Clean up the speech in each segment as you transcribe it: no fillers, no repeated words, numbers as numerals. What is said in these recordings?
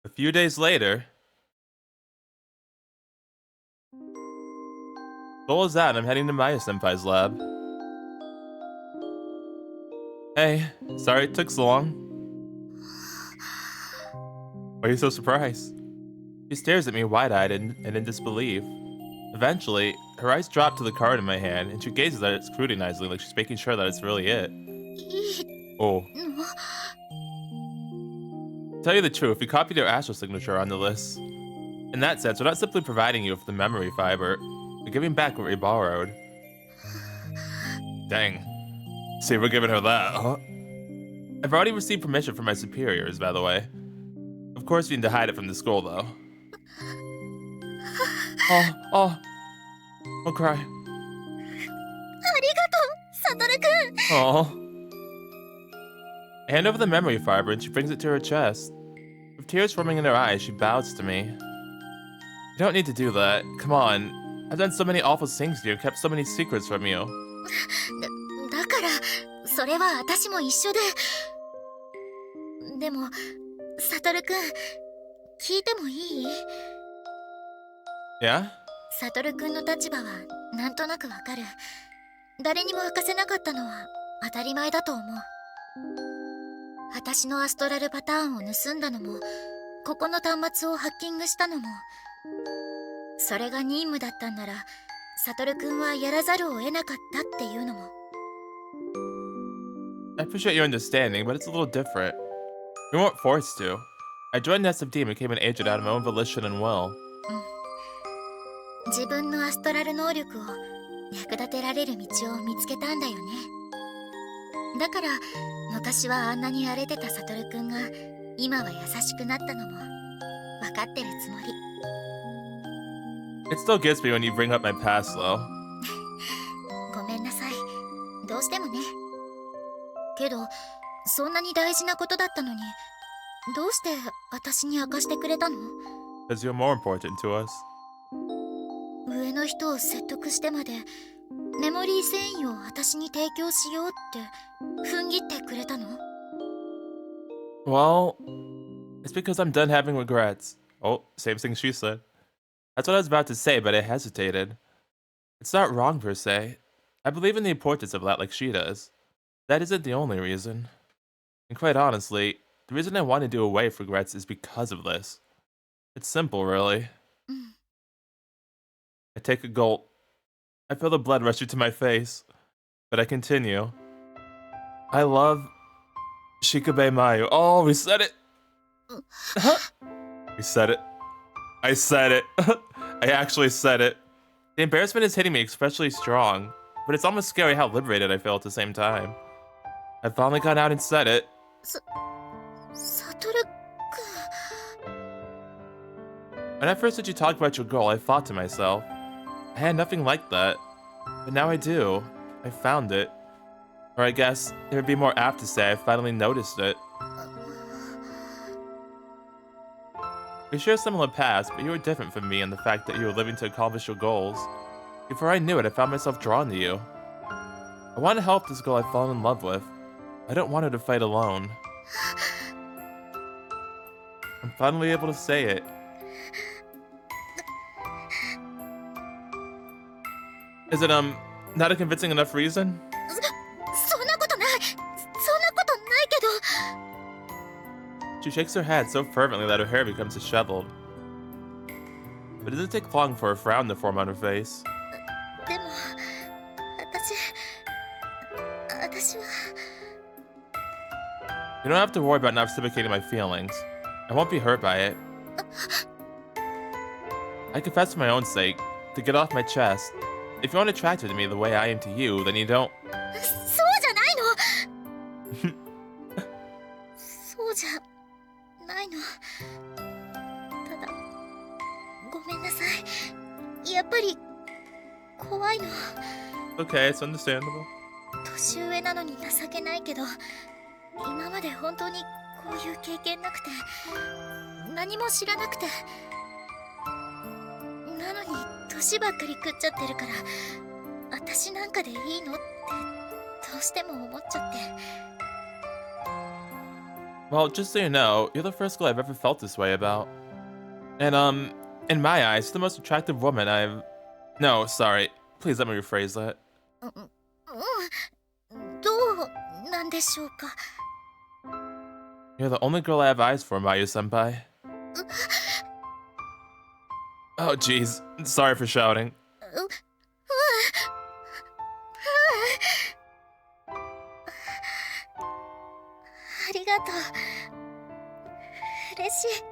A few days later, school is out and I'm heading to Maya-senpai's lab. Hey, sorry it took so long. Why are you so surprised? She stares at me wide-eyed and in disbelief. Eventually, her eyes drop to the card in my hand, and she gazes at it scrutinizingly like she's making sure that it's really it. Oh. To tell you the truth, we copied your astral signature on the list. In that sense, we're not simply providing you with the memory fiber, we're giving back what we borrowed. Dang. See, we're giving her that, huh? I've already received permission from my superiors, by the way. Of course, we need to hide it from the school, though. Don't cry. Oh. I hand over the memory fiber and she brings it to her chest. With tears forming in her eyes, she bows to me. You don't need to do that. Come on. I've done so many awful things to you and kept so many secrets from you. Yeah? サトル君の立場はなんとなくわかる。誰にも明かせなかったのは当たり前だと思う。私のアストラルパターンを盗んだのも、ここの端末をハッキングしたのも、それが任務だったんなら、サトル君はやらざるを得なかったっていうのも。I appreciate your understanding, but it's a little different. We weren't forced to. I joined SFD and became an agent out of my own volition and will. 自分のアストラル能力を役立てられる道を見つけたんだよね。だから昔はあんなに荒れてたサトルくんが今は優しくなったのも分かってるつもり。It still gets me when you bring up my past, though. ごめんなさい。どうしてもね。けどそんなに大事なことだったのに、どうして私に明かしてくれたの？ Because you're more important to us. 上の人を説得してまでメモリー繊維を私に提供しようって踏ん切ってくれたの？ Well, it's because I'm done having regrets. Oh, same thing she said. That's what I was about to say, but I hesitated. It's not wrong per se. I believe in the importance of that like she does. That isn't the only reason. And quite honestly, the reason I want to do away with regrets is because of this. It's simple, really. I take a gulp. I feel the blood rushing to my face. But I continue. I love Shikibe Mayu. Oh, we said it! We said it. I said it. I actually said it. The embarrassment is hitting me especially strong, but it's almost scary how liberated I feel at the same time. I've finally gone out and said it. Satoru-kun. When I first heard you talk about your goal, I thought to myself, I had nothing like that. But now I do. I found it. Or I guess it would be more apt to say I finally noticed it. We share a similar past, but you were different from me in the fact that you were living to accomplish your goals. Before I knew it, I found myself drawn to you. I want to help this girl I've fallen in love with. I don't want her to fight alone. I'm finally able to say it. Is it, not a convincing enough reason? そんなことない。そんなことないけど。 She shakes her head so fervently that her hair becomes disheveled. But it doesn't take long for a frown to form on her face. でも、私は。 You don't have to worry about not reciprocating my feelings. I won't be hurt by it. I confess for my own sake, to get off my chest. If you aren't attracted to me the way I am to you, then you don't. そうじゃないの。そうじゃないの。ただ、ごめんなさい。やっぱり怖いの。Okay, it's understandable. 年上なのに情けないけど、今まで本当にこういう経験なくて、何も知らなくて、なのに年ばっかり食っちゃってるから、私なんかでいいのってどうしても思っちゃって。Well, just so you know, you're the first girl I've ever felt this way about. And, in my eyes, you're the most attractive woman I've... No, sorry. Please let me rephrase that. どうなんでしょうか。 You're the only girl I have eyes for, Mayu-senpai. Oh, jeez. Sorry for shouting. ありがとう。嬉しい。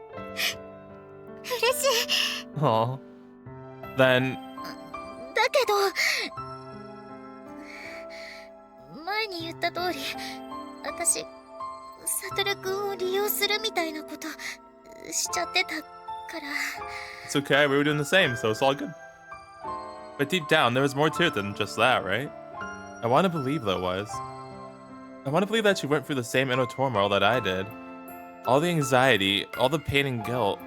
嬉しい。 Aw. Then... だけど前に言った通り、私サトル君を利用するみたいなことしちゃってたから。 It's okay, we were doing the same, so it's all good. But deep down, there was more to it than just that, right? I want to believe there was. I want to believe that you went through the same inner turmoil that I did. All the anxiety, all the pain and guilt.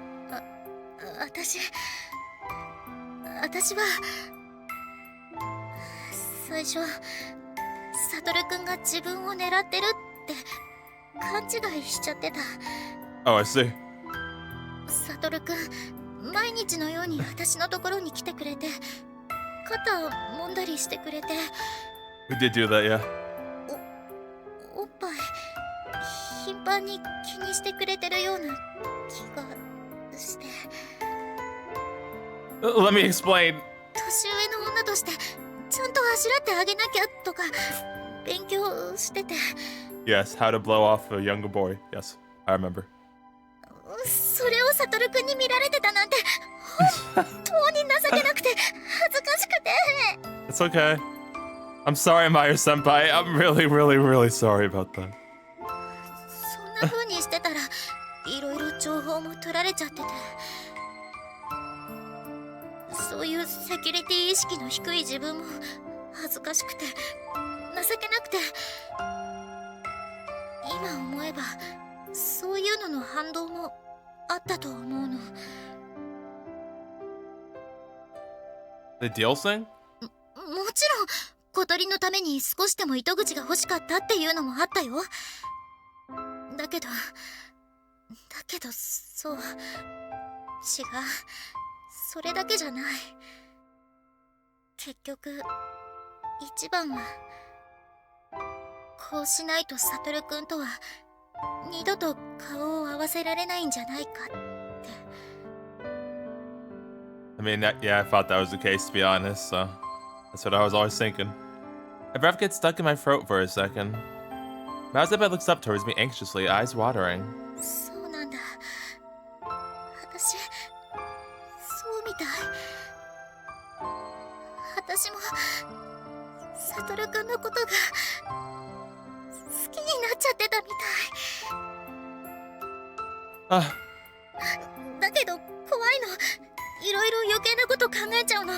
私は最初サトル君が自分を狙ってるって勘違いしちゃってた。 Oh, I see. サトル君毎日のように私のところに来てくれて、肩を揉んだりしてくれて。 We did do that, yeah. おっぱい頻繁に気にしてくれてるような気がして。 Let me explain. 年上の女としてちゃんとあしらってあげなきゃとか勉強してて。 Yes, how to blow off a younger boy. Yes, I remember. それをサトル君に見られてたなんて本当に情けなくて恥ずかしくて。 It's okay. I'm sorry, Mayu-senpai. I'm really, really, really sorry about that. そんな風にしてたらいろいろ情報も取られちゃってて、そういうセキュリティ意識の低い自分も恥ずかしくて情けなくて。今思えばそういうのの反動もあったと思うの。 The deal thing? もちろん小鳥のために少しでも糸口が欲しかったっていうのもあったよ。だけどそう、違う、それだけじゃない。結局一番はこうしないとサトル君とは二度と顔を合わせられないんじゃないかって。 I mean, yeah, I thought that was the case, to be honest, so that's what I was always thinking. My breath gets stuck in my throat for a second. Mayu-senpai looks up towards me anxiously, eyes watering. そうなんだ。私そうみたい。私もサトル君のことが好きになっちゃってたみたい。 Ah, だけど怖いの。いろいろ余計なこと考えちゃうの。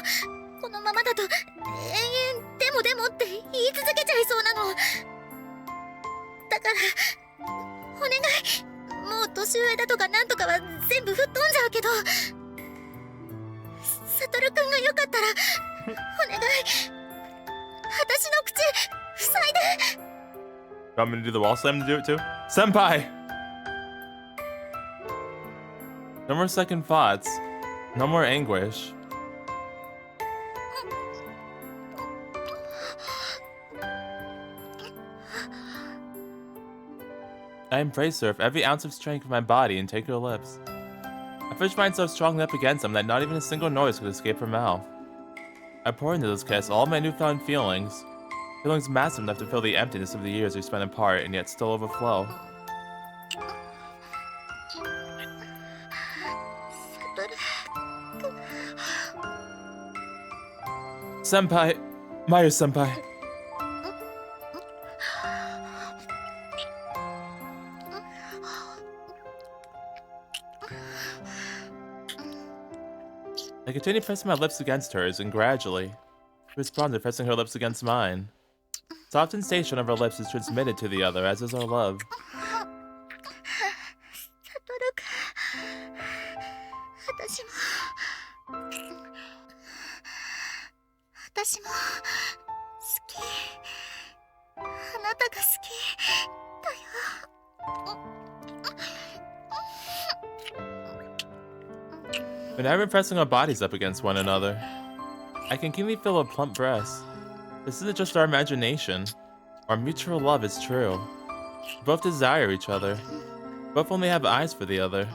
このままだと延々でもって言い続けちゃいそうなの。だからお願い、もう年上だとかなんとかは全部吹っ飛んじゃうけど、サトル君がよかったらお願い、私の口塞いで。 you want me to do the wall slam to do it too? Senpai! No more second thoughts. No more anguish. I embrace her with every ounce of strength of my body and take her lips. I push mine so strongly up against them that not even a single noise could escape her mouth. I pour into this kiss all my newfound feelings. Feelings massive enough to fill the emptiness of the years we spent apart and yet still overflow. Senpai! Mayu-senpai! I continue pressing my lips against hers, and gradually, she responded pressing her lips against mine. Soft sensation of our lips is transmitted to the other, as is our love. サトル君、私も好き。あなたが好きだよ。Whenever pressing our bodies up against one another, I can keenly feel a plump breast. This isn't just our imagination. Our mutual love is true. We both desire each other. We both only have eyes for the other.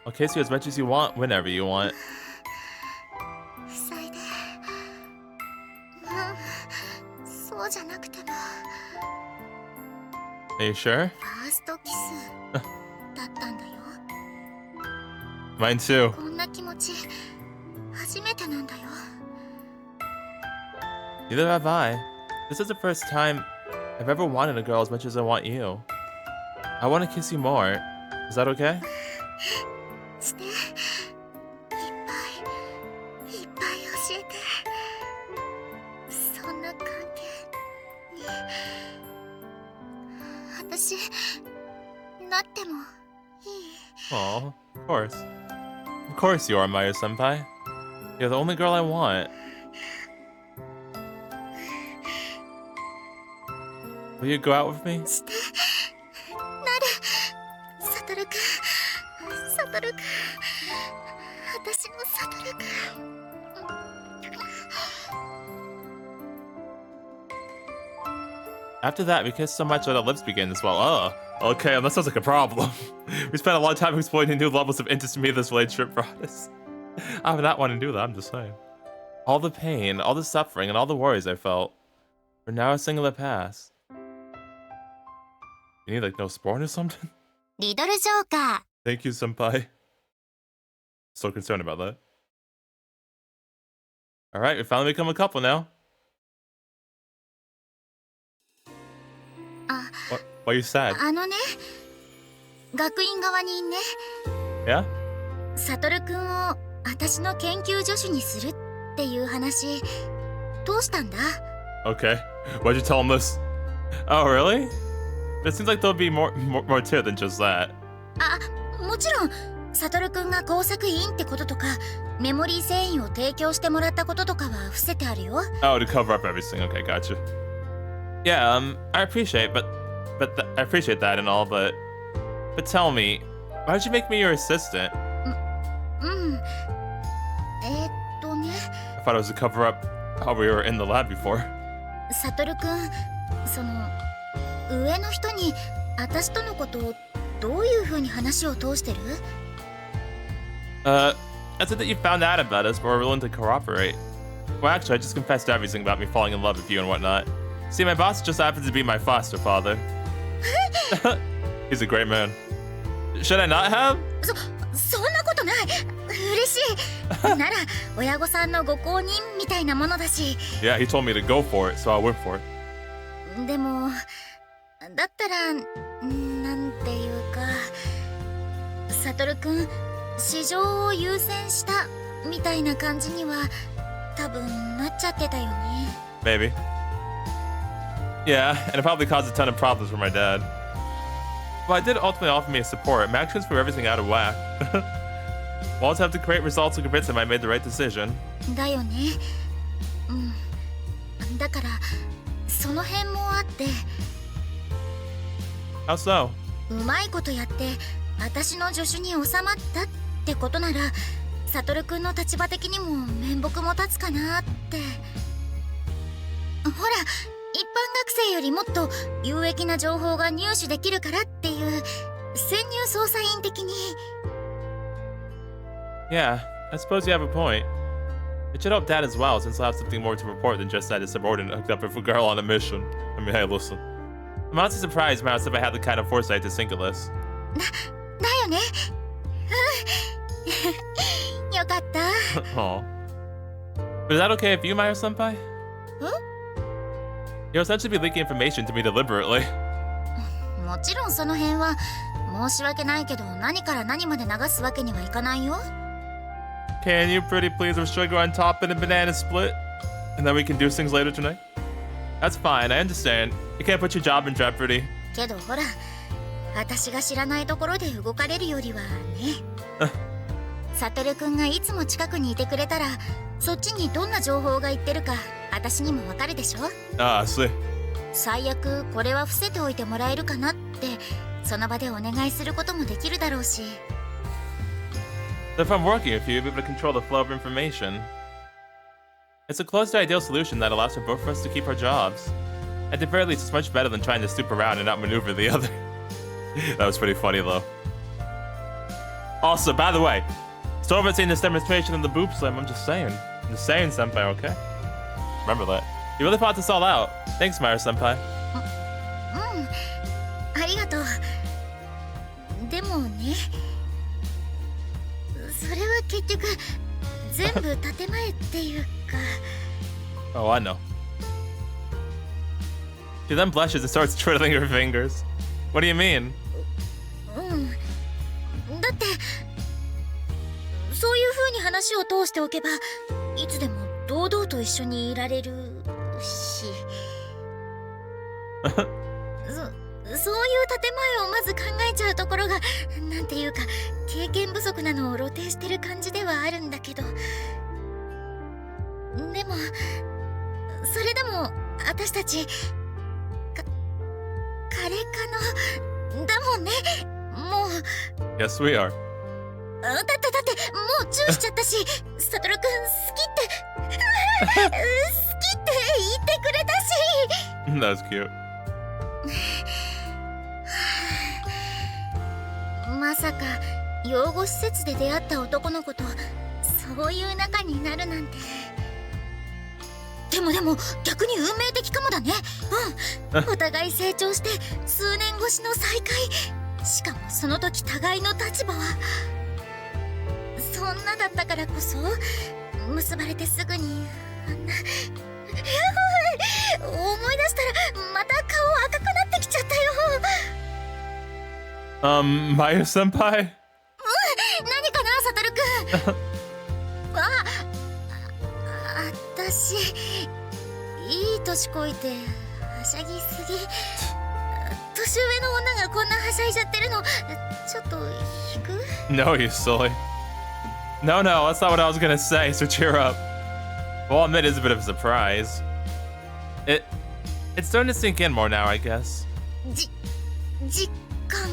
I'll kiss you as much as you want, whenever you want. Are you sure? Mine too. Neither have I. This is the first time I've ever wanted a girl as much as I want you. I want to kiss you more. Is that okay? Aw, of course. Of course you are, Mayu-senpai. You're the only girl I want. Will you go out with me? After that, we kissed so much that our lips began to swell. Oh, okay, that sounds like a problem. We spent a lot of time exploiting new levels of intimacy this relationship brought us. I would not want to do that, I'm just saying. All the pain, all the suffering, and all the worries I felt were now a single past. You need like no spawn or something? Riddle Joker. Thank you, senpai. So concerned about that. Alright, we finally become a couple now. Why are you sad? Yeah? サトルくんを私の研究助手にするっていう話どうしたんだ? Okay. Why'd you tell him this? Oh, really? It seems like there'll be more to it than just that. もちろんサトルくんが工作員ってこととかメモリー繊維を提供してもらったこととかは伏せてあるよ。 Oh, to cover up everything. Okay, gotcha. Yeah, I appreciate I appreciate that and all, but tell me, why did you make me your assistant? I thought it was to cover up how we were in the lab before. サトルくん、その上の人に私とのことをどういう風に話を通してる? That's it that you found out about us, but we're willing to cooperate. Well, actually, I just confessed everything about me falling in love with you and whatnot. See, my boss just happens to be my foster father. He's a great man. Should I not have? そんなことない。嬉しい。なら親御さんのご公認みたいなものだし。Yeah, he told me to go for it, so I went for it. でもだったらなんていうか、サトルくん市場を優先したみたいな感じには多分なっちゃってたよね。Maybe. Yeah, and it probably caused a ton of problems for my dad. Well, I did ultimately offer me a support. My actions threw everything out of whack. We'll also have to create results to convince him I made the right decision. だよね。だからその辺もあって。How so? うまいことやって私の助手に収まったってことなら、サトルくんの立場的にも面目も立つかなって。ほら、一般学生よりもっと有益な情報が入手できるからっていう潜入捜査員的に。Yeah, I suppose you have a point. It should help Dad as well, since he'll have something more to report than just that his subordinate hooked up with a girl on a mission. I mean, hey, listen. I'm honestly surprised, Mouse, if I had the kind of foresight to think of this. だよね。よかった。Aw. But is that okay if you, Mayu-senpai? You'll essentially be leaking information to me deliberately. もちろんその辺は申し訳ないけど、何から何まで流すわけにはいかないよ。Can you pretty please with sugar on top and a banana split? And then we can do things later tonight? That's fine, I understand. You can't put your job in jeopardy. けどほら、私が知らないところで動かれるよりはね。サトルくんがいつも近くにいてくれたら、そっちにどんな情報が言ってるか私にもわかるでしょ。Ah, I see. 最悪これは伏せておいてもらえるかなってその場でお願いすることもできるだろうし。 So if I'm working with you, you'll be able to control the flow of information. It's a close to ideal solution that allows for both of us to keep our jobs. At the very least, it's much better than trying to stoop around and outmaneuver the other. That was pretty funny, though. Also, by the way, still haven't seen this demonstration of the boob slam, I'm just saying. I'm just saying, senpai, okay? Remember that. You really thought this all out. Thanks, Myra senpai. ありがとう。でもね、それは結局全部建前っていうか。Oh, I know. She then blushes and starts twiddling her fingers. What do you mean? だってそういう風に話を通しておけばいつでも堂々と一緒にいられるし。そういう建前をまず考えちゃうところがなんていうか経験不足なのを露呈してる感じではあるんだけど、でもそれでも私たちカレカのだもんね。もう Yes, we are. だってもうチューしちゃったしサトルくん好きって好きって言ってくれたし。 That was cute. まさか養護施設で出会った男の子とそういう仲になるなんて。でも逆に運命的かもだね。お互い成長して数年越しの再会、しかもその時互いの立場はそんなだったからこそ結ばれてすぐにあんな思い出したらまた顔赤くなってきちゃったよ。Mayu senpai? 何かなサトルくん。私いい年こいてはしゃぎすぎ。年上の女がこんなはしゃいじゃってるのちょっと引く？ No, you silly. No, that's not what I was gonna say, so cheer up. Well, I'll admit it's a bit of a surprise. It's starting to sink in more now, I guess. 実感。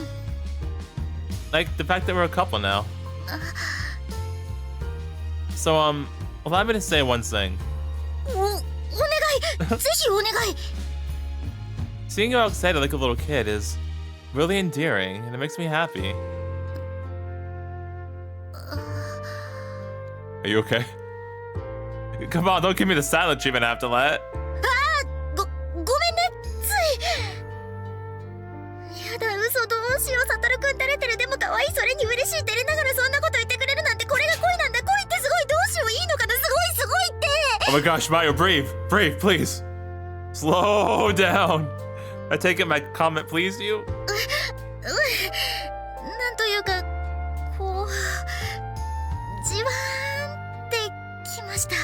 Like, the fact that we're a couple now. So, allow me to say one thing. お願いぜひお願い。 Seeing you all excited like a little kid is really endearing, and it makes me happy. Are you okay? Come on, don't give me the silent treatment after that. ごめんねつい。やだ嘘どうしよう。サトルくん照れてる。でも可愛い。それに嬉しい。照れながらそんなこと言ってくれるなんてこれが恋なんだ。恋ってすごい。どうしよういいのかな。すごいって。 Oh my gosh, Mayu, breathe, please. Slow down. I take it my comment pleased you? なんというかこうじわーんってきました。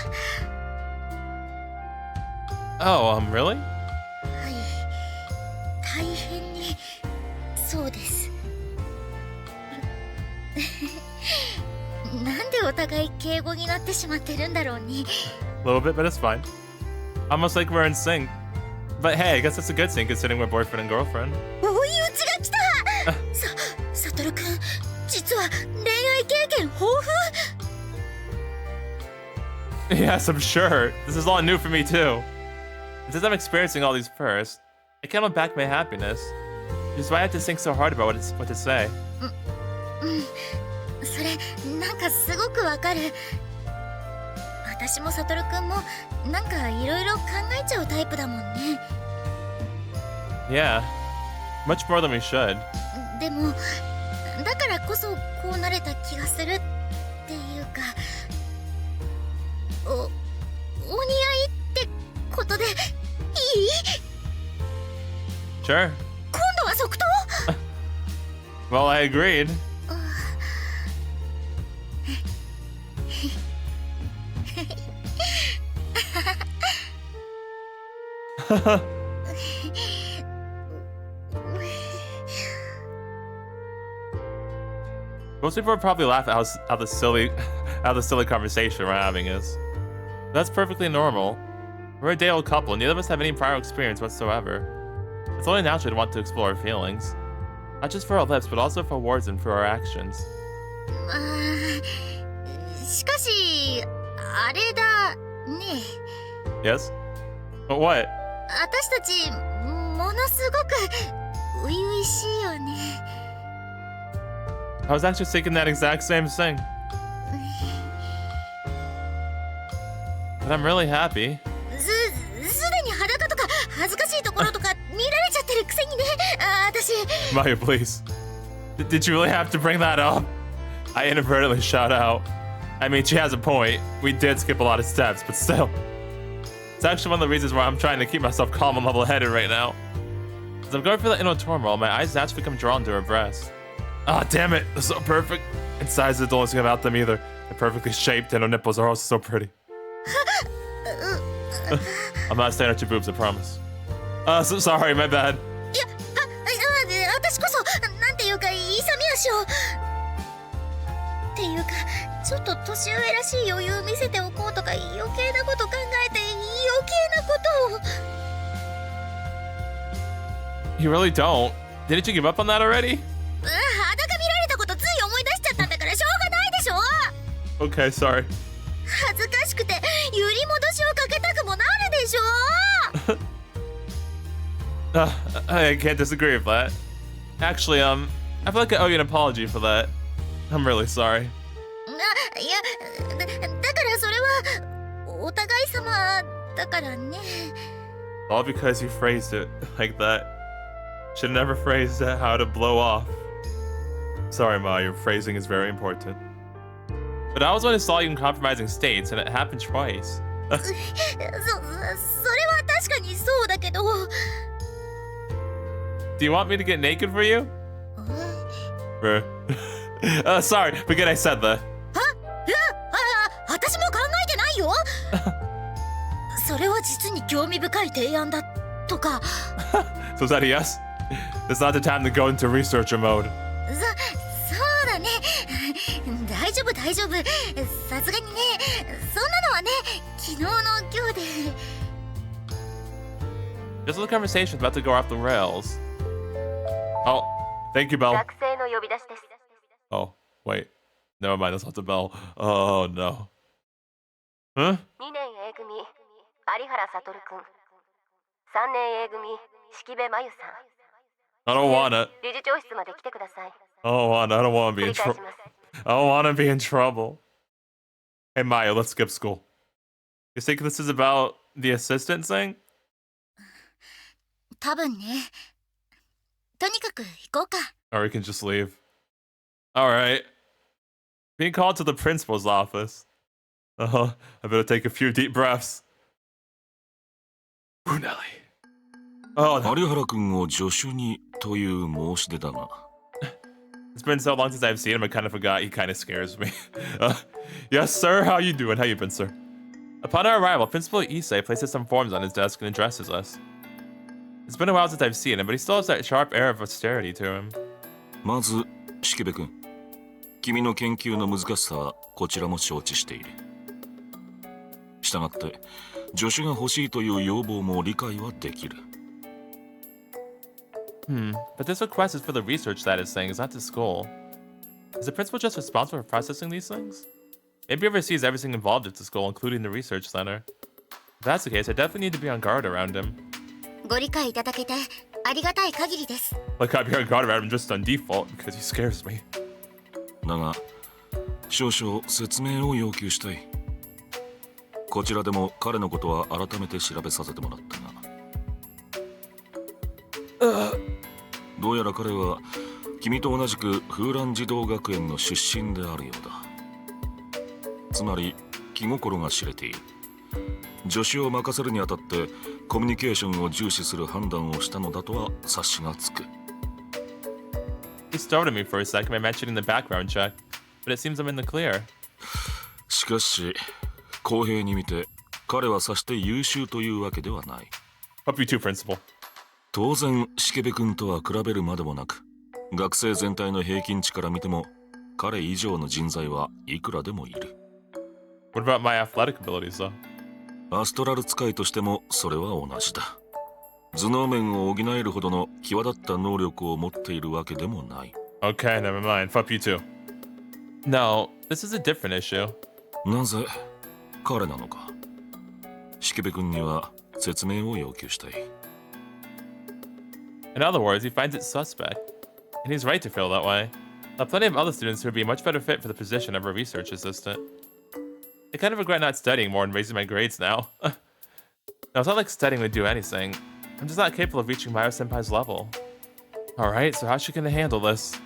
Oh, really? はい大変にそうです。なんでお互い敬語になってしまってるんだろうね。 A little bit, but it's fine. Almost like we're in sync. But hey, I guess that's a good thing considering we're boyfriend and girlfriend. 追い打ちが来た。サトルくん実は恋愛経験豊富。 Yes, I'm sure. This is all new for me too. And since I'm experiencing all these first, I can't hold back my happiness. Which is why I have to think so hard about what to say. それなんかすごくわかる。私もサトルくんもなんかいろいろ考えちゃうタイプだもんね。 Yeah, much more than we should. でもだからこそこうなれた気がするっていうか、お似合いってことでいい？ Sure. 今度は即答？ Well, I agreed. Most people would probably laugh at how the silly conversation we're having is. That's perfectly normal. We're a day-old couple, and neither of us have any prior experience whatsoever. It's only natural to want to explore our feelings. Not just for our lips, but also for words and for our actions. しかし、あれだね。Yes? But what? 私たち、ものすごく初々しいよね。I was actually thinking that exact same thing. But I'm really happy. すでに裸とか恥ずかしいところとか見られちゃってるくせにね。私。Maya, please. Did you really have to bring that up? I inadvertently shout out. I mean, she has a point. We did skip a lot of steps, but still. It's actually one of the reasons why I'm trying to keep myself calm and level-headed right now. As I'm going through the inner turmoil, my eyes naturally become drawn to her breasts. Ah, oh, damn it! They're so perfect. And sizes don't skip about them either. They're perfectly shaped, and her nipples are also so pretty. I'm not staring at your boobs, I promise. So sorry, my bad. いや、私こそなんていうか勇み足を。っていうか、ちょっと年上らしい余裕を見せておこうとか余計なこと考えて余計なことを。You really don't. Didn't you give up on that already? 裸見られたことつい思い出しちゃったんだからしょうがないでしょ。Okay, sorry. 恥ずかしくて揺り戻しをかけたくもなるでしょ。I can't disagree with that. Actually, I feel like I owe you an apology for that. I'm really sorry. いや、だからそれはお互い様だからね。All because you phrased it like that. Should never phrase that how to blow off. Sorry, Ma, your phrasing is very important. But I was one who saw you in compromising states, and it happened twice. それは確かにそうだけど。Do you want me to get naked for you? Sorry, forget I said that. 私も考えてないよ。それは実に興味深い提案だとか。So is that a yes? It's not the time to go into researcher mode. そうだね。大丈夫。さすがにね。そんなのはね、昨日の今日で。This little conversation is about to go off the rails. Oh, thank you, Belle. 学生の呼び出しです。Oh, wait. Never mind, that's not the bell. Oh, no. Huh? 2年 A 組、有原悟くん。3年 A 組、式部真由さん。 I don't wanna. 理事長室まで来てください。 I don't wanna be in trouble. I don't wanna be in trouble. Hey, Maya, let's skip school. You think this is about the assistant thing? 多分ね。とにかく行こうか。 Or we can just leave. Alright. Being called to the principal's office. I better take a few deep breaths. Brunelli. Oh, no. 有原君を助手にという申し出だが。 It's been so long since I've seen him, I kind of forgot. He kind of scares me. Yes, sir. How you doing? How you been, sir? Upon our arrival, Principal Issei places some forms on his desk and addresses us. It's been a while since I've seen him, but he still has that sharp air of austerity to him. まず、式部君。君の研究の難しさはこちらも承知している。したがって、助手が欲しいという要望も理解はできる。But this request is for the research status things, not to school. Is the principal just responsible for processing these things? Maybe he oversees everything involved at the school, including the research center. If that's the case, I definitely need to be on guard around him. ご理解いただけてありがたい限りです。 Like I'd be on guard around him just on default, because he scares me. だが、少々説明を要求したい。こちらでも彼のことは改めて調べさせてもらったが。どうやら彼は君と同じく風蘭児童学園の出身であるようだ。つまり気心が知れている。助手を任せるにあたってコミュニケーションを重視する判断をしたのだとは察しがつく。He startled me for a second by mentioning the background check, but it seems I'm in the clear. しかし公平に見て彼はさして優秀というわけではない。 Hope you too, principal. 当然式部君とは比べるまでもなく、学生全体の平均値から見ても彼以上の人材はいくらでもいる。 What about my athletic abilities, though? アストラル使いとしてもそれは同じだ。頭脳面を補えるほどの際立った能力を持っているわけでもない。 Okay, never mind. Fuck you too. No, this is a different issue. なぜ彼なのか。式部君には説明を要求したい。 In other words, he finds it suspect. And he's right to feel that way. There are plenty of other students who would be a much better fit for the position of a research assistant. I kind of regret not studying more and raising my grades now. Now, it's not like studying would do anything. I'm just not capable of reaching Mayu-senpai's level. Alright, so how's she gonna handle this?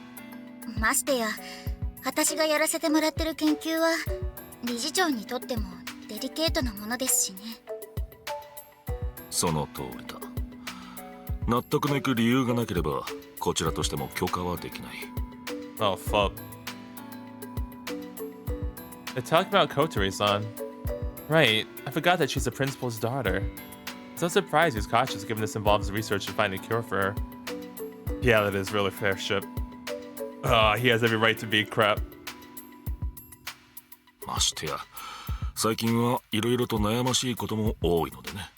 ましてや私がやらせてもらってる研究は理事長にとってもデリケートなものですしね。その通りだ。納得のいく理由がなければこちらとしても許可はできない。 Oh, fuck. They're talking about Kotori-san. Right, I forgot that she's the principal's daughter. It's no surprise he's cautious given this involves research to find a cure for her. Yeah, that is really fair ship. He has every right to be crap. ましてや最近はいろいろと悩ましいことも多いのでね。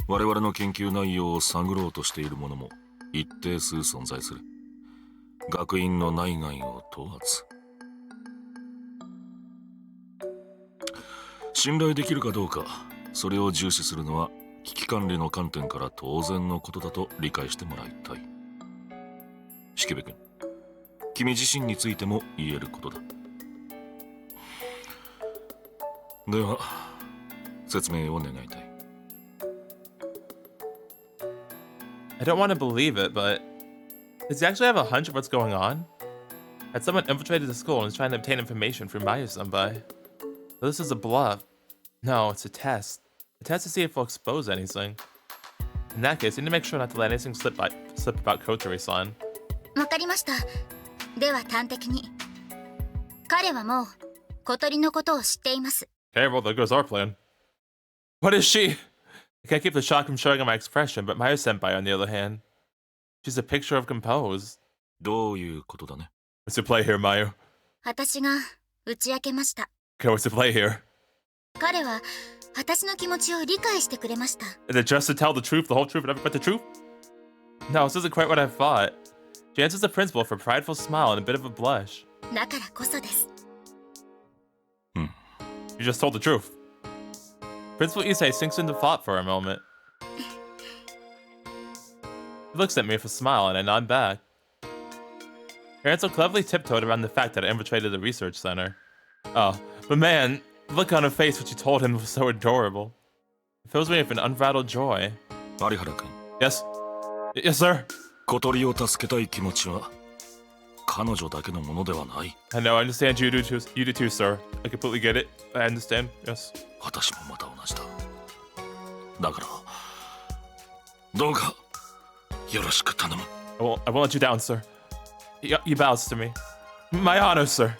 我々の研究内容を探ろうとしているものも一定数存在する。学院の内外を問わず。信頼できるかどうか、それを重視するのは危機管理の観点から当然のことだと理解してもらいたい。式部君、君自身についても言えることだ。では、説明を願いたい。I don't want to believe it, but does he actually have a hunch of what's going on? Had someone infiltrated the school and is trying to obtain information from Mayu-senpai? So this is a bluff. No, it's a test. A test to see if we'll expose anything. In that case, we need to make sure not to let anything slip about Kotori-san. わかりました。では端的に。彼はもう小鳥のことを知っています。 Okay, well, there goes our plan. What is she? I can't keep the shock from showing on my expression, but Mayu-senpai, on the other hand, she's a picture of compose. どういうことだね。 What's the play here, Mayu? 私が打ち明けました。 Okay, what's the play here? 彼は私の気持ちを理解してくれました。 Is it just to tell the truth, the whole truth, and nothing but the truth? No, this isn't quite what I thought. She answers the principal with a prideful smile and a bit of a blush. だからこそです。You just told the truth. Principal Issei sinks into thought for a moment. He looks at me with a smile and I nod back. Her so cleverly tiptoed around the fact that I infiltrated the research center. Oh, but man, the look on her face when she told him was so adorable. It fills me with an unbridled joy. 有原君、 Yes? Yes, sir? 小鳥を助けたい気持ちは彼女だけのものではない。 I know, I understand you do too, sir. I completely get it. I understand, yes. 私もまた同じだ。だからどうかよろしく頼む。 I won't let you down, sir. He bows to me. My honor, sir.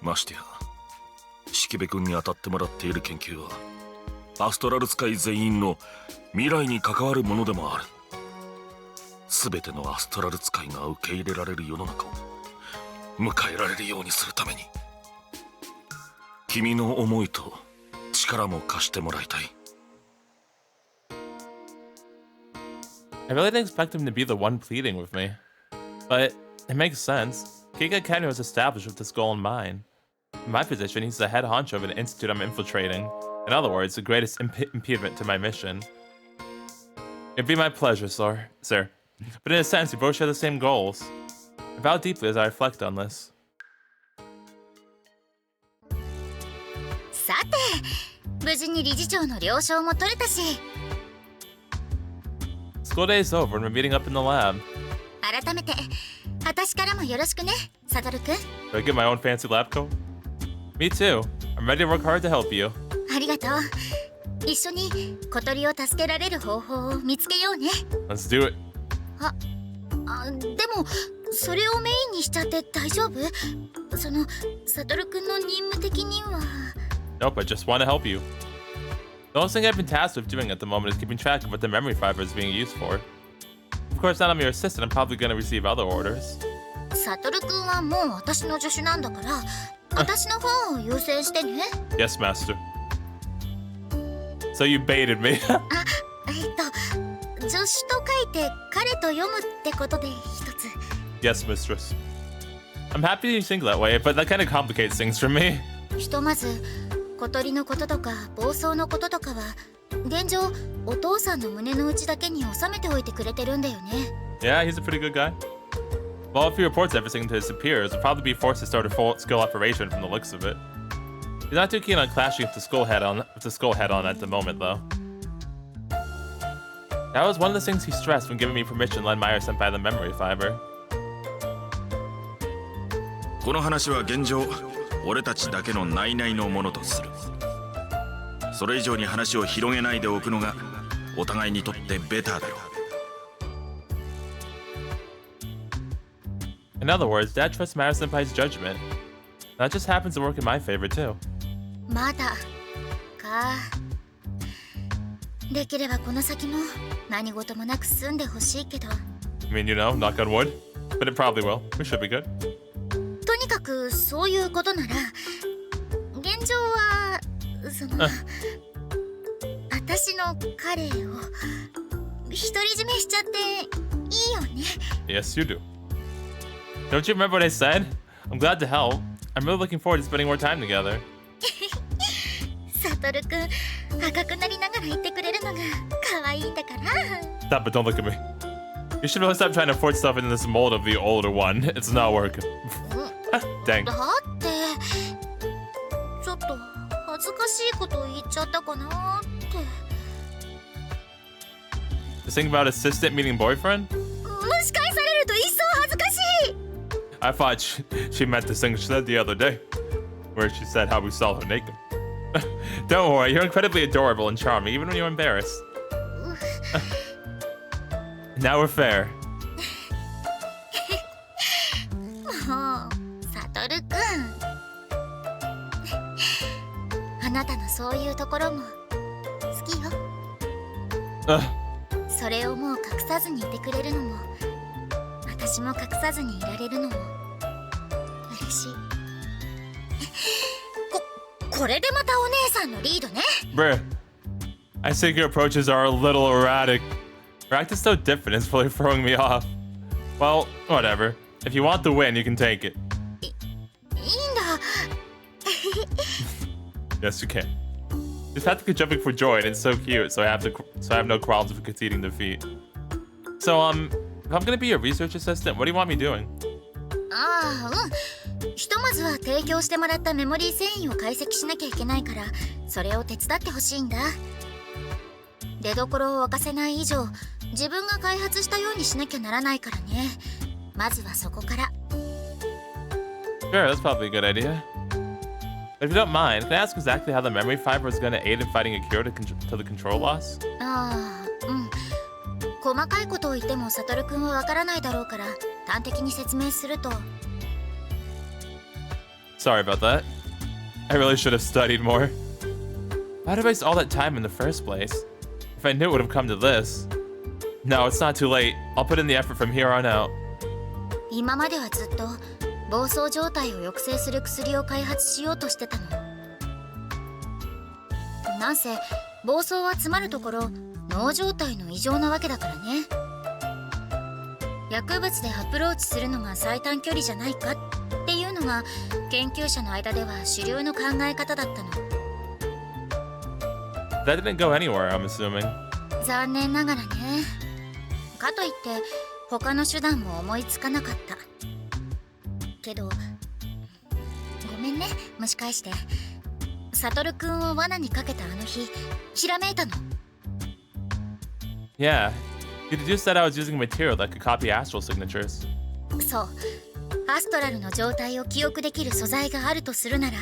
ましてや式部君に当たってもらっている研究はアストラル使い全員の未来に関わるものでもある。全てのアストラル使いが受け入れられる世の中を迎えられるようにするために君の思いと力も貸してもらいたい。 I really didn't expect him to be the one pleading with me. But it makes sense. Kiga Academy was established with this goal in mind. In my position, he's the head honcho of an institute I'm infiltrating. In other words, the greatest impediment to my mission. It'd be my pleasure, sir. But in a sense, we both share the same goals. I vow deeply as I reflect on this. さて、無事に理事長の了承も取れたし。 School day is over and we're meeting up in the lab. 改めて、私からもよろしくね、サトルくん。 Do I get my own fancy lab coat? Me too. I'm ready to work hard to help you. ありがとう。一緒に小鳥を助けられる方法を見つけようね。 Let's do it. でもそれをメインにしちゃって大丈夫？そのサトルくんの任務的には。 Nope, I just want to help you. The only thing I've been tasked with doing at the moment is keeping track of what the memory fiber is being used for. Of course, now I'm your assistant, I'm probably going to receive other orders. サトルくんはもう私の助手なんだから、私の方を優先してね。Yes, master. So you baited me. 助手と書いて彼と読むってことで一つ。Yes, mistress. I'm happy you think that way, but that kind of complicates things for me. ひとまず小鳥のこととか暴走のこととかは現状お父さんの胸の内だけに収めておいてくれてるんだよね。 Yeah, he's a pretty good guy. Well, if he reports everything to his superiors, he'll probably be forced to start a full-scale operation from the looks of it. He's not too keen on clashing with the skull head-on at the moment, though. That was one of the things he stressed when giving me permission to lend Meyer-senpai the memory fiber. この話は現状俺たちだけの内々のものとする。それ以上に話を広げないでおくのがお互いにとってベターだろう。 In other words, Dad trusts Meyer-senpai's judgment. That just happens to work in my favor, too. まだか。できればこの先も何事もなく済んでほしいけど。I mean, you know, knock on wood. But it probably will. We should be good. とにかくそういうことなら現状はその私の彼を独り占めしちゃっていいよね。 Yes, you do. Don't you remember what I said? I'm glad to help. I'm really looking forward to spending more time together. サトルくん赤くなりながら言ってくれるのが可愛いんだから。 Stop it, don't look at me. You should really stop trying to force stuff into this mold of the older one. It's not working. Dang. だってちょっと恥ずかしいこと言っちゃったかなって。 This thing about assistant meeting boyfriend? 蒸し返されると一層恥ずかしい。 I thought she meant this thing she said the other day, where she said how we saw her naked. Don't worry, you're incredibly adorable and charming, even when you're embarrassed. Now we're fair. もうサトルくんあなたのそういうところも好きよ。 Ugh. それをもう隠さずにいてくれるのも私も隠さずにいられるのも嬉しい。これでまたお姉さんのリードね。 Bruh, I think your approaches are a little erratic. Your act is so different, it's really throwing me off. Well, whatever. If you want the win, you can take it. いいんだ。 Yes, you can. Just have to keep jumping for joy, and it's so cute. So I have no qualms with conceding defeat. So if I'm gonna be your research assistant, what do you want me doing? ああ、ひとまずは提供してもらったメモリー繊維を解析しなきゃいけないからそれを手伝ってほしいんだ。出どころを沸かせない以上自分が開発したようにしなきゃならないからね。まずはそこから。 Sure, that's probably a good idea. But if you don't mind, can I ask exactly how the memory fiber is gonna aid in fighting a cure to the control loss? ああ、うん。細かいことを言ってもサトルくんはわからないだろうから端的に説明すると。 Sorry about that. I really should have studied more. Why did I waste all that time in the first place? If I knew it would have come to this. No, it's not too late. I'll put in the effort from here on out. 今まではずっと暴走状態を抑制する薬を開発しようとしてたの。なんせ暴走はつまるところ脳状態の異常なわけだからね。薬物でアプローチするのが最短距離じゃないかっていうのが研究者の間では主流の考え方だったの。 That didn't go anywhere, I'm assuming. 残念ながらね。かといって他の手段も思いつかなかった。けどごめんね、蒸し返して。サトルくんを罠にかけたあの日ひらめいたの。 Yeah, you deduced that I was using material that could copy astral signatures. そう、アストラルの状態を記憶できる素材があるとするなら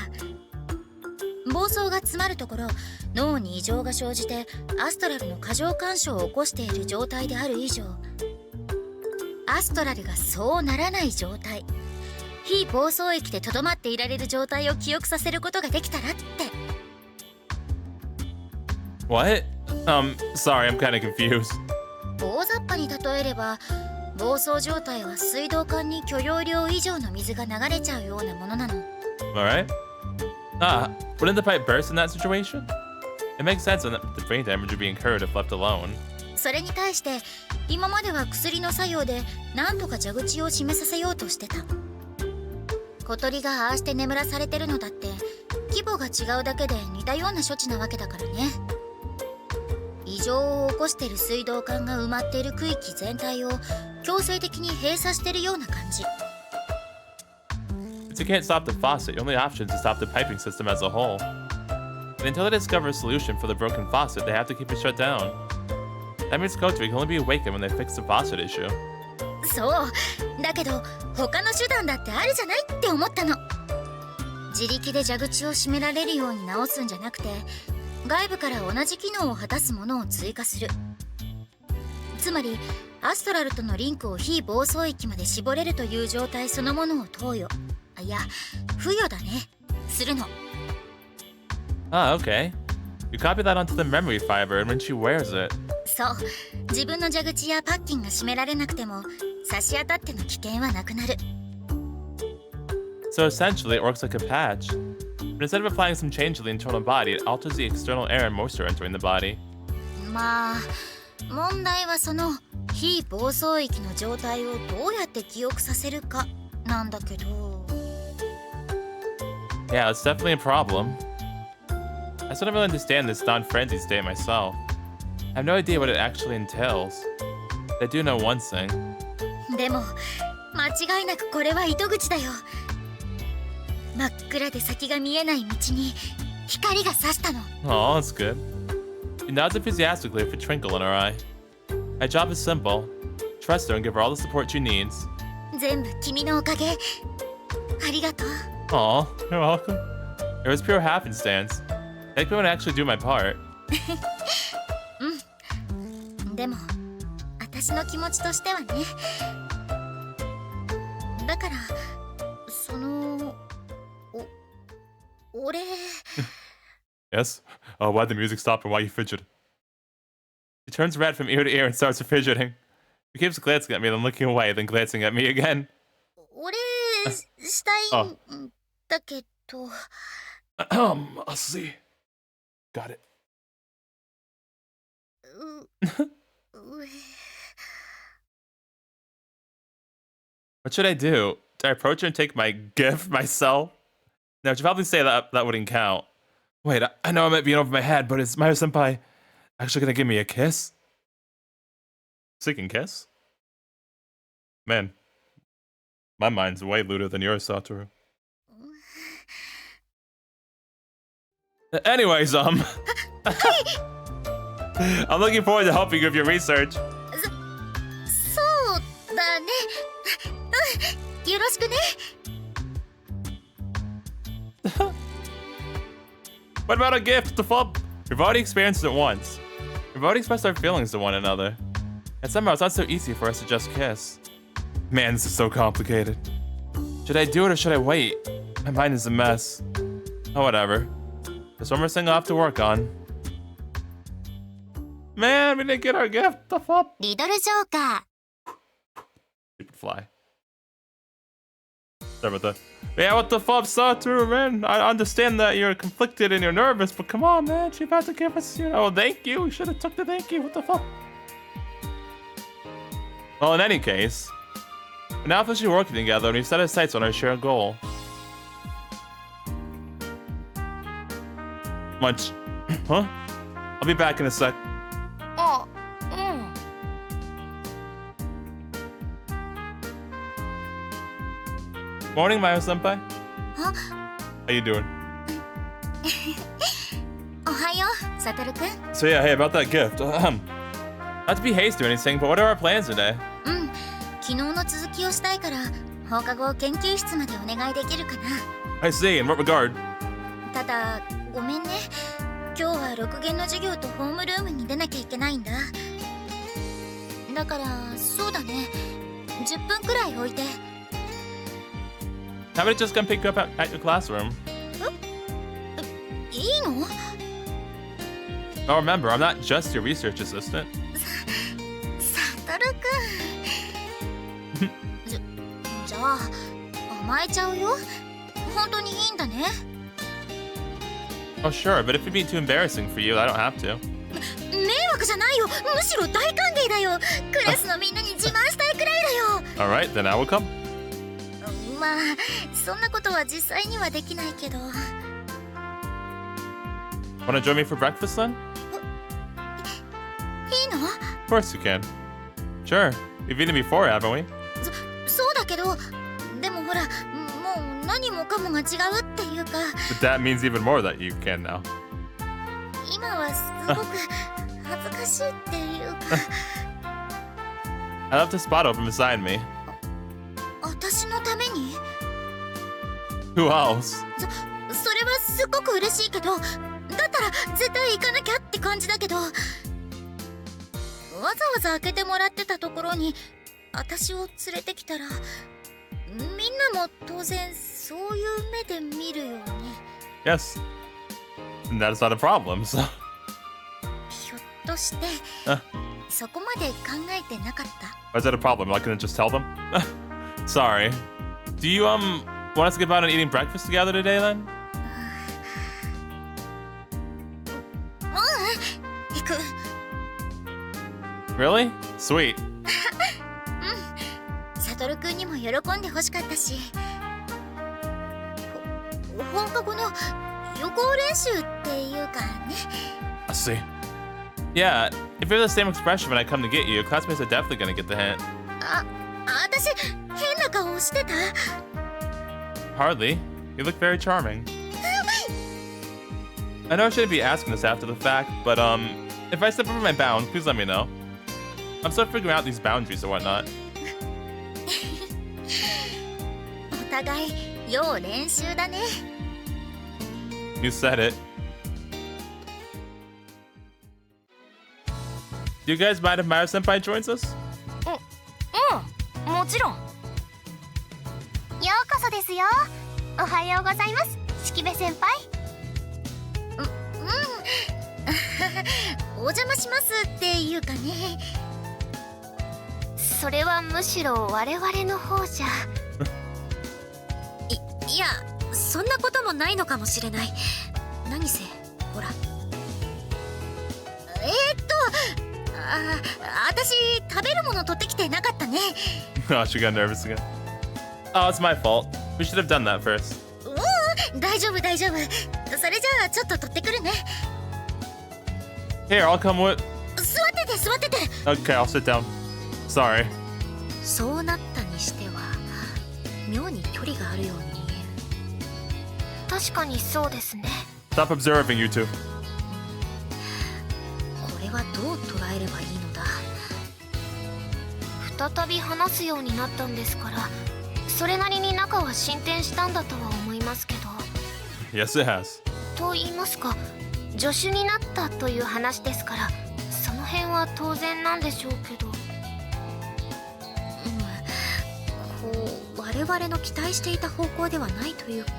暴走が詰まるところ脳に異常が生じてアストラルの過剰干渉を起こしている状態である以上アストラルがそうならない状態非暴走域でとどまっていられる状態を記憶させることができたらって。 What? Sorry, I'm kind of confused. 大雑把に例えれば暴走状態は水道管に許容量以上の水が流れちゃうようなものなの。 Alright. Wouldn't the pipe burst in that situation? It makes sense that the brain damage would be incurred if left alone. それに対して今までは薬の作用でなんとか蛇口を閉めさせようとしてた。小鳥がああして眠らされてるのだって規模が違うだけで似たような処置なわけだからね。異常を起こしてる水道管が埋まっている区域全体を強制的に閉鎖してるような感じ。 Since you can't stop the faucet, your only option is to stop the piping system as a whole. And until they discover a solution for the broken faucet, they have to keep it shut down. That means Kotori can only be awakened when they fix the faucet issue. そうだけど他の手段だってあるじゃないって思ったの。自力で蛇口を閉められるように直すんじゃなくて外部から同じ機能を果たすものを追加する。つまりアストラルとのリンクを非暴走域まで絞れるという状態そのものを投与、いや付与だね、するの。 Ah, okay. You copy that onto the memory fiber and when she wears it. そう、自分の蛇口やパッキンが閉められなくても差し当たっての危険はなくなる。 So essentially, it works like a patch. But instead of applying some change to the internal body, it alters the external air and moisture entering the body. まあ問題はその非暴走域の状態をどうやって記憶させるかなんだけど。 Yeah, it's definitely a problem. I still don't really understand this non-frenzied state myself. I have no idea what it actually entails. I do know one thing. でも間違いなくこれは糸口だよ。真っ暗で先が見えない道に光が差したの。 Oh, that's good. She nods enthusiastically with a twinkle in her eye. My job is simple. Trust her and give her all the support she needs. 全部君のおかげ。ありがとう。 Aw, you're welcome. It was pure happenstance. Make me want to actually do my part. でも私の気持ちとしてはね。だからその俺 Yes? Oh, why'd the music stop and why you fidget? She turns red from ear to ear and starts fidgeting. She keeps glancing at me, then looking away, then glancing at me again. 俺したいんだけど。 I'll see. Got it. What should I do? Do I approach her and take my gift myself? Now, she'd probably say that wouldn't count. Wait, I know I might be in over my head, but is Mayu senpai actually gonna give me a kiss? Second kiss? Man, my mind's way looter than yours, Satoru. Anyways, I'm looking forward to helping you with your research. そうだね。よろしくね。 What about a gift? The flub? We've already experienced it once. We've already expressed our feelings to one another. And somehow it's not so easy for us to just kiss. Man, this is so complicated. Should I do it or should I wait? My mind is a mess. Oh, whatever. There's one more thing I'll have to work on. Man, we didn't get our gift. The flub? リドルジョーカー。 Stupid fly. Sorry about that. Yeah, what the fuck, Satoru, man? I understand that you're conflicted and you're nervous, but come on, man. She about to give us, thank you. We should have took the thank you. What the fuck? Well, in any case, we're now officially working together and we've set our sights on our shared goal. Lunch. Huh? I'll be back in a sec. あ、うん。 Morning, Mayu senpai. あ、 How you doing? おはよう、サトルくん。 So yeah, hey, about that gift. Not to be hasty or anything, but what are our plans today? うん、昨日の続きをしたいから放課後研究室までお願いできるかな。 I see, in what regard? ただごめんね、今日は6限の授業とホームルームに出なきゃいけないんだ。だからそうだね、10分くらい置いて。 How about I just come pick you up at your classroom? いいの？ Oh, remember, I'm not just your research assistant. サトルくん。あ、甘えちゃうよ。本当にいいんだね。Oh, sure, but if it'd be too embarrassing for you, I don't have to. 迷惑じゃないよ。むしろ大歓迎だよ。クラスのみんなに自慢したいくらいだよ。Alright, then I will come. まあ、そんなことは実際にはできないけど。Wanna join me for breakfast then? いいの？ Of course you can. Sure, we've eaten before, haven't we? そうだけど、でもほら、もう何もかもが違うっていうか。But that means even more that you can now. 今はすごく恥ずかしいっていうか。I left a spot open beside me. 私のために？ Who else? それはすっごく嬉しいけど、だったら絶対行かなきゃって感じだけど、わざわざ開けてもらってたところに私を連れてきたら、みんなも当然そういう目で見るよね。 Yes. And that's not a problem, so. ひょっとしてそこまで考えてなかった？ Why is that a problem? I couldn't just tell them? Sorry. Do you, want us to get out and eating breakfast together today then? 行く。 Really? Sweet. サトルくんにも喜んでほしかったし、放課後の予行練習っていうかね。 I see. Yeah, if you're the same expression when I come to get you, classmates are definitely gonna get the hint. 私変な顔してた？ Hardly. You look very charming. I know I shouldn't be asking this after the fact, but if I step over my bounds, please let me know. I'm still figuring out these boundaries and whatnot. お互い要練習だね。 You said it. Do you guys mind if Mayu Senpai joins us? もちろん。ようこそですよ。おはようございます、しきべ先輩。お邪魔しますっていうかね。それはむしろ我々の方じゃ。いや、そんなこともないのかもしれない。何せほら、私食べるもの取ってきてなかったね。Oh, she got nervous again. Oh, it's my fault. We should have done that first. 大丈夫大丈夫。それじゃあちょっと取ってくるね。 Here, I'll come with. 座ってて座ってて。 Okay, I'll sit down. Sorry. そうなったにしては妙に距離があるように見える。確かにそうですね。 Stop observing, you two. これはどう捉えればいいのだ。再び話すようになったんですから、それなりに仲は進展したんだとは思いますけど。 Yes, it has. と言いますか、助手になったという話ですから、その辺は当然なんでしょうけど、我々の期待していた方向ではないというか。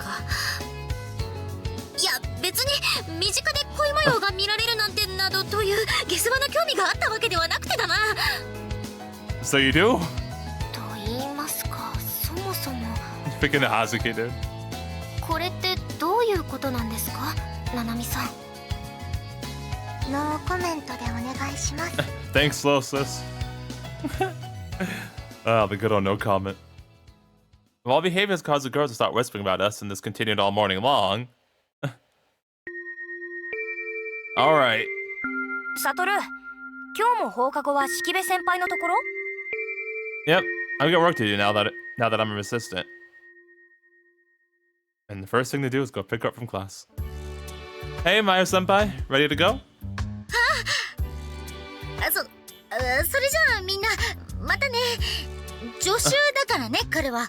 いや、別に身近で恋模様が見られるなんてなどという下世話な興味があったわけではなくてだな。 So you do? と言いますか、そもそも Picking the Hazuki, dude. これってどういうことなんですか、ななみさん。ノーコメントでお願いします。 Thanks, slow sis. Oh, the good old no comment. Well, our behavior has caused the girls to start whispering about us, and this continued all morning long. Alright. サトル、今日も放課後はしきべ先輩のところ？ Yep, I've got work to do now that I'm an assistant. And the first thing to do is go pick her up from class. Hey, Mayu senpai, ready to go? それじゃあみんなまたね。助手だからね、彼は。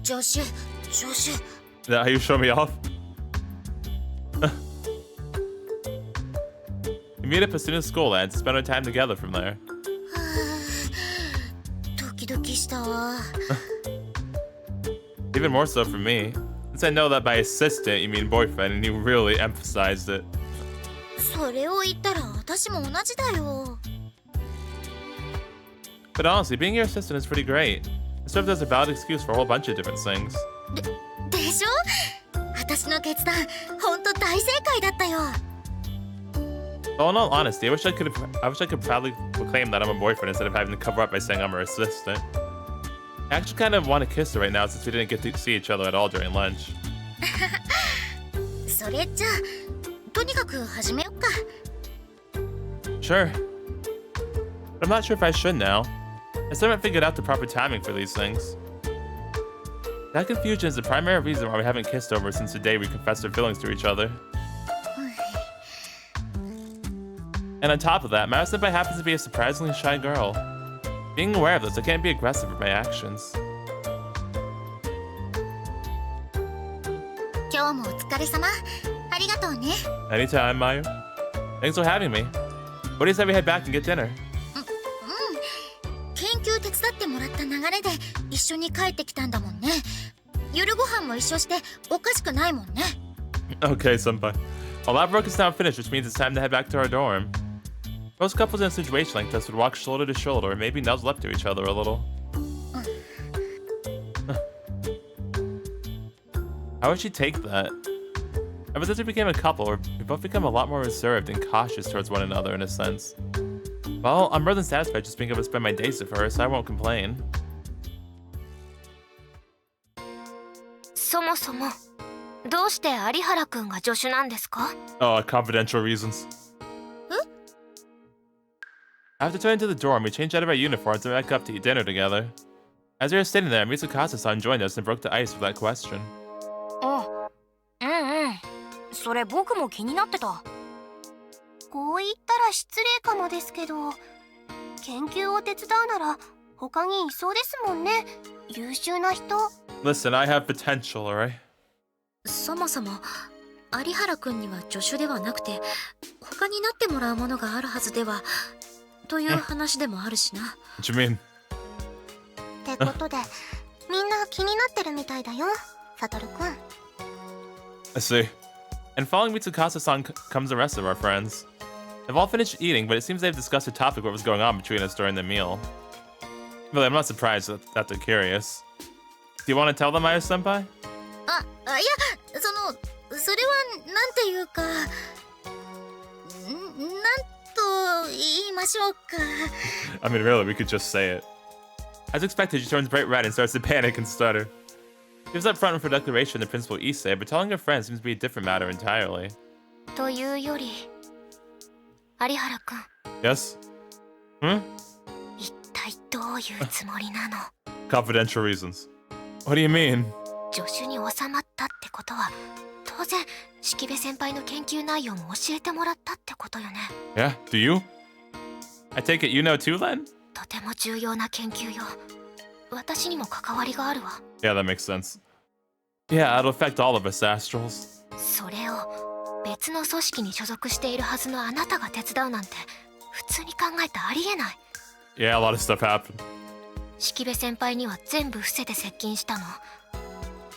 助手。 Is that how you show me off? We meet up as soon as school ends and spend our time together from there. ドキドキしたわ。 Even more so for me, since I know that by assistant you mean boyfriend and you really emphasized it. それを言ったら私も同じだよ。 But honestly, being your assistant is pretty great. It serves as a valid excuse for a whole bunch of different things. でしょ？私の決断、ほんと大正解だったよ。 Well, in all honesty, I wish I could proudly proclaim that I'm a boyfriend instead of having to cover up by saying I'm her assistant. I actually kind of want to kiss her right now since we didn't get to see each other at all during lunch. それじゃあ、とにかく始めよっか。 Sure. But I'm not sure if I should now. I still haven't figured out the proper timing for these things. That confusion is the primary reason why we haven't kissed over since the day we confessed our feelings to each other. And on top of that, Mayu-senpai happens to be a surprisingly shy girl. Being aware of this, I can't be aggressive with my actions. 今日もお疲れ様。ありがとうね。 Anytime, Mayu. Thanks for having me. What do you say we head back and get dinner? 研究手伝ってもらった流れで一緒に帰ってきたんだもんね。夜ご飯も一緒しておかしくないもんね。 Okay, senpai. Well, lab work is now finished, which means it's time to head back to our dorm. Most couples in a situation like this would walk shoulder to shoulder or maybe nuzzle up to each other a little. How would she take that? Ever since we became a couple, we both become a lot more reserved and cautious towards one another in a sense. Well, I'm more than satisfied just being able to spend my days with her, so I won't complain. そもそもどうして有原くんが助手なんですか？ Oh, confidential reasons. After turning to the dorm, we changed out of our uniforms and back up to eat dinner together. As we were sitting there, Mitsukasa-san joined us and broke the ice with that question. それ僕も気になってた。こう言ったら失礼かもですけど、研究を手伝うなら他にいそうですもんね。優秀な人。 Listen, I have potential, alright? そもそも有原くんには助手ではなくて他になってもらうものがあるはずではという話でもあるしな。 What you mean? ってことで、みんな気になってるみたいだよ、サトルくん。 I see. And following Mitsukasa-san comes the rest of our friends. They've all finished eating, but it seems they've discussed the topic of what was going on between us during the meal. Really, I'm not surprised that they're curious. Do you want to tell them, Mayu-senpai? いや、それはなんていうか、なんと言いましょうか。 I mean, really, we could just say it. As expected, she turns bright red and starts to panic and stutter. She was up front with her declaration to Principal Issei, but telling her friends seems to be a different matter entirely. というより、有原くん、 Yes? Hmm? 一体どういうつもりなの？ Confidential reasons. What do you mean? 助手に収まったってことは、当然式部先輩の研究内容も教えてもらったってことよね。 Yeah? Do you? I take it you know too, then? とても重要な研究よ。私にも関わりがあるわ。 Yeah, that makes sense. Yeah, it'll affect all of us, Astrals. それを別の組織に所属しているはずのあなたが手伝うなんて普通に考えてありえない。 Yeah, a lot of stuff happened. 式部先輩には全部伏せて接近したの。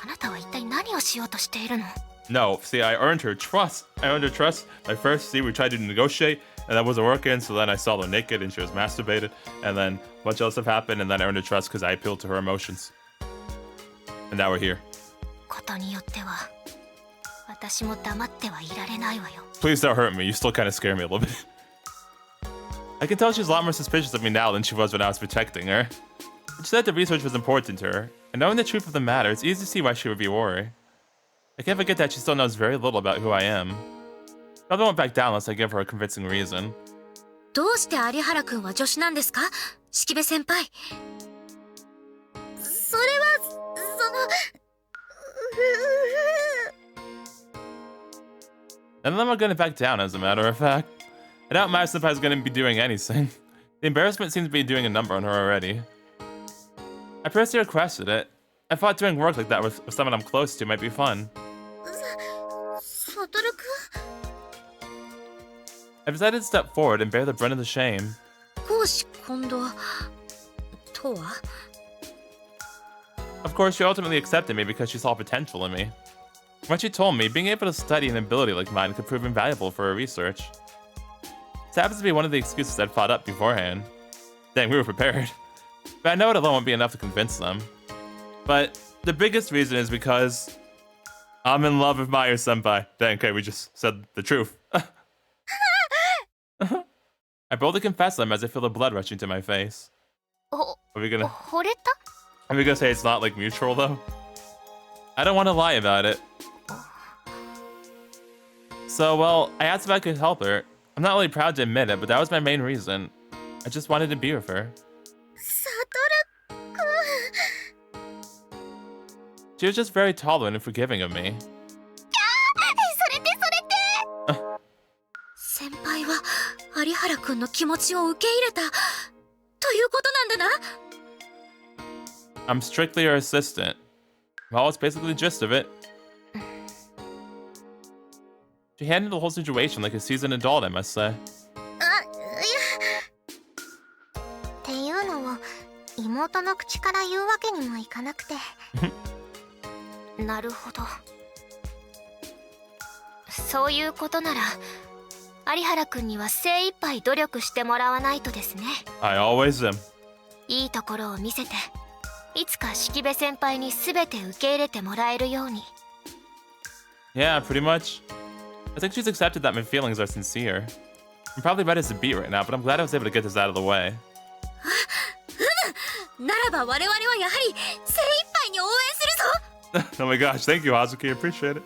あなたは一体何をしようとしているの？ No, see, I earned her trust. My first, see, we tried to negotiate, and that wasn't working, so then I saw her naked, and she was masturbated, and then a bunch of other stuff happened, and then I earned her trust because I appealed to her emotions. And now we're here. ことによっては私も黙ってはいられないわよ。 Please don't hurt me, you still kind of scare me a little bit. I can tell she's a lot more suspicious of me now than she was when I was protecting her. She said the research was important to her, and knowing the truth of the matter, it's easy to see why she would be worried. I can't forget that she still knows very little about who I am. Probably won't back down unless I give her a convincing reason. どうして有原くんは助手なんですか、式部先輩。それはAnd then I'm gonna back down, as a matter of fact. I doubt Mayu-senpai is gonna be doing anything. The embarrassment seems to be doing a number on her already. I personally requested it. I thought doing work like that with someone I'm close to might be fun. サトルくん。 I decided to step forward and bear the brunt of the shame. 公私混同とは？ Of course, she ultimately accepted me because she saw potential in me. When she told me, being able to study an ability like mine could prove invaluable for her research. This happens to be one of the excuses I'd thought up beforehand. Dang, we were prepared. But I know it alone won't be enough to convince them. But the biggest reason is because I'm in love with Mayu-senpai. Dang, okay, we just said the truth. I boldly confess them as I feel the blood rushing to my face. Are we gonna say it's not like mutual though? I don't want to lie about it. So, well, I asked if I could help her. I'm not really proud to admit it, but that was my main reason. I just wanted to be with her. She was just very tolerant and forgiving of me. 先輩は有原くんの気持ちを受け入れたということなんだな。 I'm strictly her assistant. Well, it's basically the gist of it. She handled the whole situation like a seasoned adult, I must say. っていうのを妹の口から言うわけにもいかなくて。なるほど。そういうことなら有原くんには精一杯努力してもらわないとですね。I always am. いいところを見せて、いつか式部先輩に全て受け入れてもらえるように。Yeah, pretty much. I think she's accepted that my feelings are sincere. I'm probably ready as a beat right now, but I'm glad I was able to get this out of the way. ならば我々はやはり精一杯に応援するぞ。 Oh my gosh, thank you, Hazuki. I appreciate it.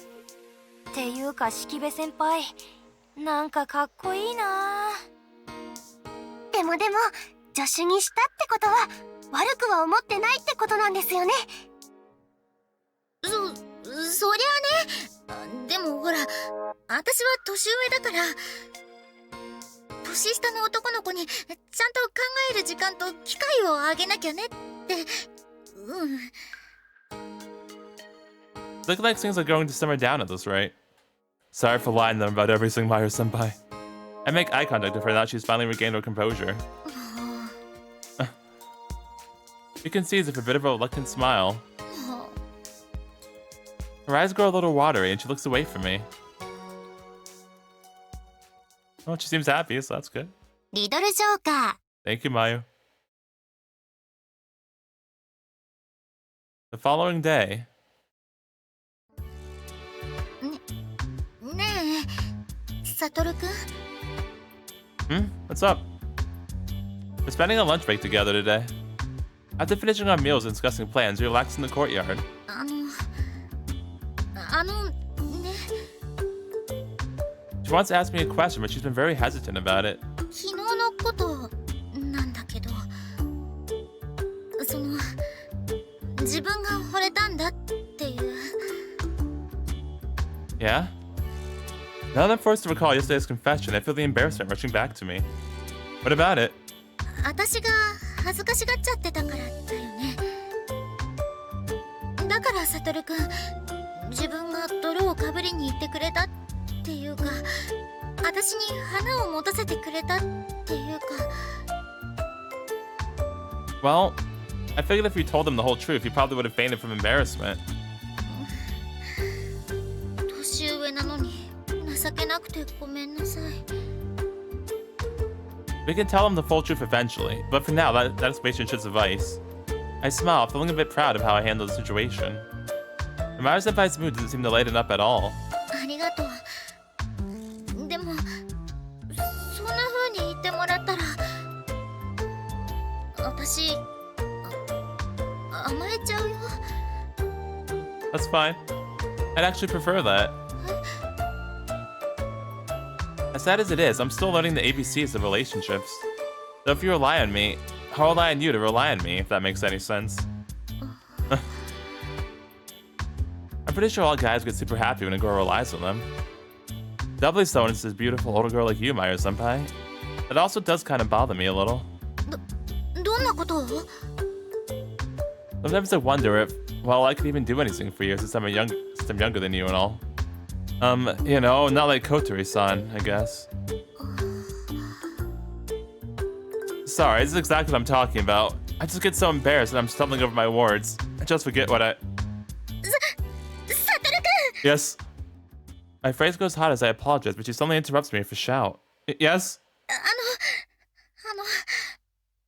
っていうか式部先輩、なんかかっこいいな。でも助手にしたってことは悪くは思ってないってことなんですよね。そりゃあね。でもほら、私は年上だから、年下の男の子にちゃんと考える時間と機会をあげなきゃねって。Look like things are going to simmer down at this rate. Sorry for lying to them about everything, Mayu-senpai. I make eye contact with her now she's finally regained her composure. You can see as if a bit of a reluctant smile. Her eyes grow a little watery and she looks away from me. Well, she seems happy, so that's good. Riddle Joker. Thank you, Mayu. The following day... What's up? We're spending a lunch break together today. After finishing our meals and discussing plans, we relaxed in the courtyard. She wants to ask me a question, but she's been very hesitant about it. Yeah? Now that I'm forced to recall yesterday's confession, I feel the embarrassment rushing back to me. What about it? 私が恥ずかしがっちゃってたからだよね。だからサトルくん、自分が泥をかぶりに行ってくれたっていうか、私に花を持たせてくれたっていうか。Well, I figured if you told him the whole truth, he probably would have fainted from embarrassment. 年上なのに情けなくてごめんなさい。We can tell him the full truth eventually, but for now, that explanation should suffice. I smile, feeling a bit proud of how I handled the situation. Mayu-senpai's mood doesn't seem to lighten up at all. ありがとう。でも、そんな風に言ってもらったら、私、甘えちゃうよ。That's fine. I'd actually prefer that. As sad as it is, I'm still learning the ABCs of relationships. So if you rely on me, I'll rely on you to rely on me, if that makes any sense. I'm pretty sure all guys get super happy when a girl relies on them. Doubly so when it's this beautiful older girl like you, Mayu-senpai. It also does kind of bother me a little. どんなことを? Sometimes I wonder if, well, I could even do anything for you since I'm younger than you and all. You know, not like Kotori-san, I guess. Sorry, this is exactly what I'm talking about. I just get so embarrassed and I'm stumbling over my words. I just forget what I... Yes? My phrase goes hot as I apologize, but she suddenly interrupts me with a shout. Yes?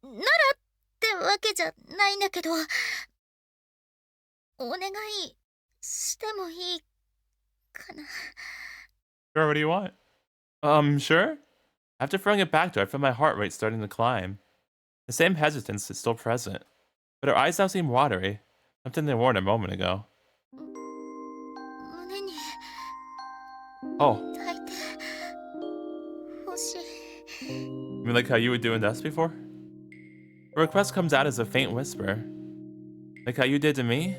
ならってわけじゃないんだけど、お願いしてもいいかな。 Sure, what do you want? Sure? After throwing it back to her, I felt my heart rate starting to climb. The same hesitance is still present, but her eyes now seem watery, something they weren't a moment ago. 胸に Oh, 抱いてほしい。 you mean like how you would do in Death before? The request comes out as a faint whisper. Like how you did to me?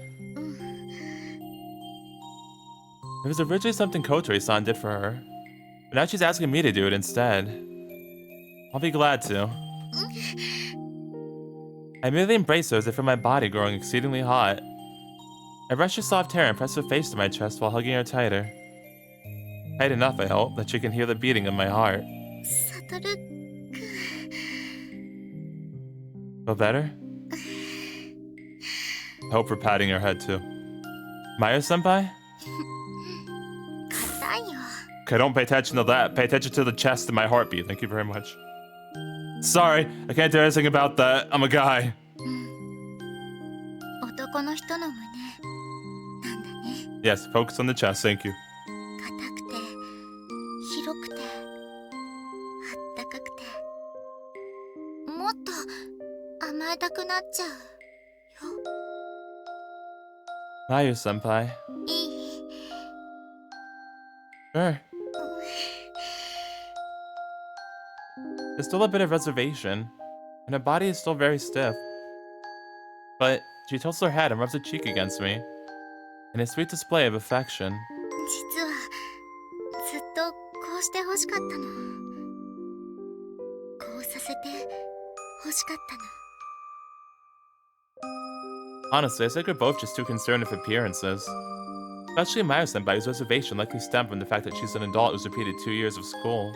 It was originally something Kotori-san did for her, but now she's asking me to do it instead. I'll be glad to. I immediately embraced her as if for my body growing exceedingly hot. I brushed her soft hair and pressed her face to my chest while hugging her tighter. Tight enough, I hope, that she can hear the beating of my heart. サトル Feel better? I hope we're patting her head too. Mayu-senpai? 硬いよ。 Okay, don't pay attention to that. Pay attention to the chest and my heartbeat. Thank you very much. Sorry, I can't do anything about that. I'm a guy. 男の人の胸なんだね。 Yes, focus on the chest. Thank you. 硬くて広くてあったかくて、もっと甘えたくなっちゃうよ。 Mayu-senpai. いい？ Sure. There's still a bit of reservation, and her body is still very stiff. But she tilts her head and rubs her cheek against me, in a sweet display of affection. 実はずっとこうして欲しかったの。こうさせて欲しかったの。 Honestly, I think we're both just too concerned with appearances. Especially Mayu-senpai's reservation likely stemmed from the fact that she's an adult who's repeated 2 years of school.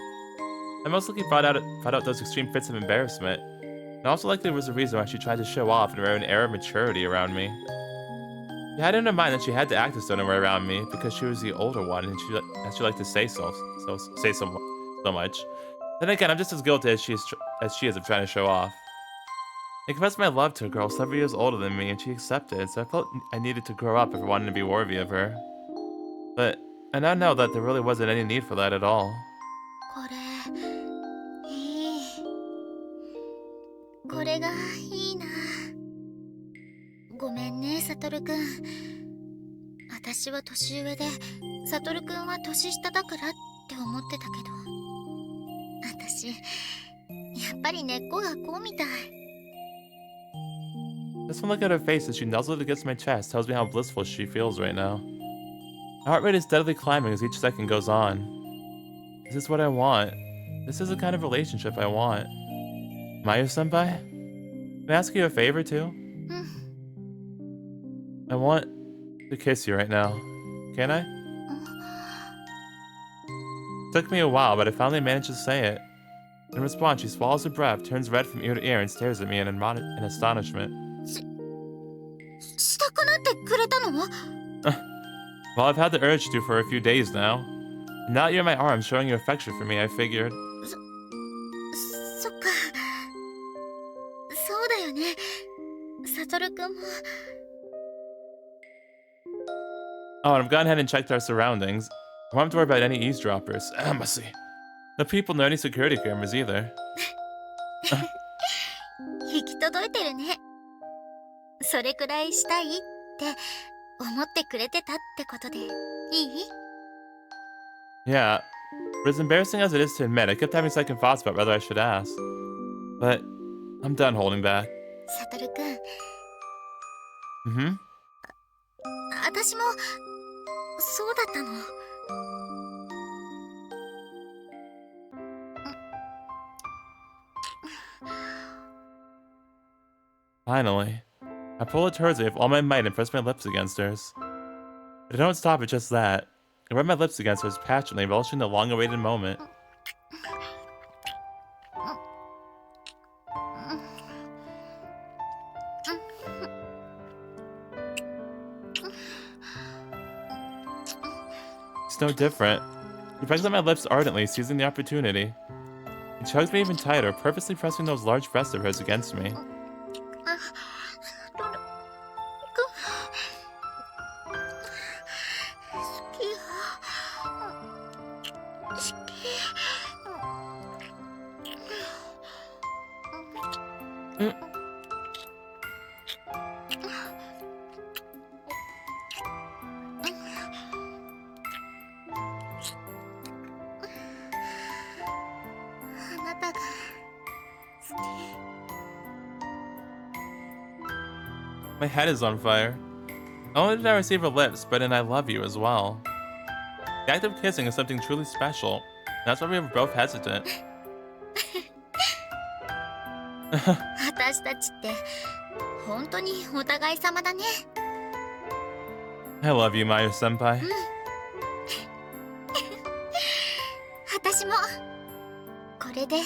I most likely brought out those extreme fits of embarrassment, and also likely was the reason why she tried to show off and wear an air of maturity around me. She had in her mind that she had to act a certain way around me because she was the older one, and she liked to say so much. Then again, I'm just as guilty as she is of trying to show off. I confessed my love to a girl several years older than me, and she accepted, so I felt I needed to grow up if I wanted to be worthy of her. But I now know that there really wasn't any need for that at all. これいい。これがいいな。ごめんね、サトルくん。私は年上で、サトルくんは年下だからって思ってたけど、私やっぱり根っこがこうみたい。 Just one look at her face as she nuzzled against my chest tells me how blissful she feels right now. My heart rate is steadily climbing as each second goes on. This is what I want. This is the kind of relationship I want. Mayu-senpai? Can I ask you a favor too? I want to kiss you right now. Can I? It took me a while, but I finally managed to say it. In response, she swallows her breath, turns red from ear to ear, and stares at me in astonishment. したくなってくれたの？ Well, I've had the urge to for a few days now. And now that you're in my arms showing your affection for me, I figured... そっか。そうだよね。サトルくんも。 Oh, and I've gone ahead and checked our surroundings. I won't have to worry about any eavesdroppers. Embassy. No people nor any security cameras either. 行き届いてるね。それくらいしたいって思ってくれてたってことでいい？ Yeah, but as embarrassing as it is to admit, I kept having second thoughts about whether I should ask. But I'm done holding back. サトルくん、 Mm-hmm. 私もそうだったの。Finally. I pull it towards her with all my might and press my lips against hers. But I don't stop at just that. I rub my lips against hers passionately, relishing the long-awaited moment. It's no different. He presses on my lips ardently, seizing the opportunity. He chugs me even tighter, purposely pressing those large breasts of hers against me. My head is on fire. Not only did I receive her lips, but an I love you as well. The act of kissing is something truly special. And that's why we were both hesitant. 私たちって本当にお互い様だね。 I love you, Mayu senpai. 私もこれでい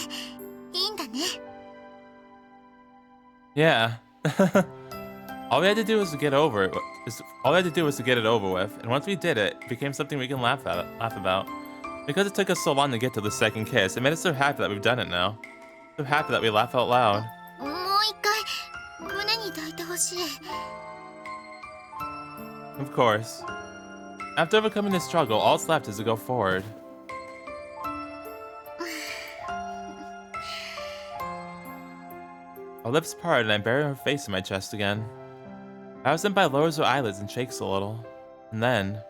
いんだね。 Yeah. All we had to do was to get over it. All we had to do was to get it over with, and once we did it, it became something we can laugh about. Because it took us so long to get to the second kiss, it made us so happy that we've done it now. So happy that we laugh out loud. もう一回胸に抱いてほしい。 Of course. After overcoming the struggle, all that's left is to go forward. Our lips part and I bury her face in my chest again. Mayu senpai lowers her eyelids and shakes a little. And then...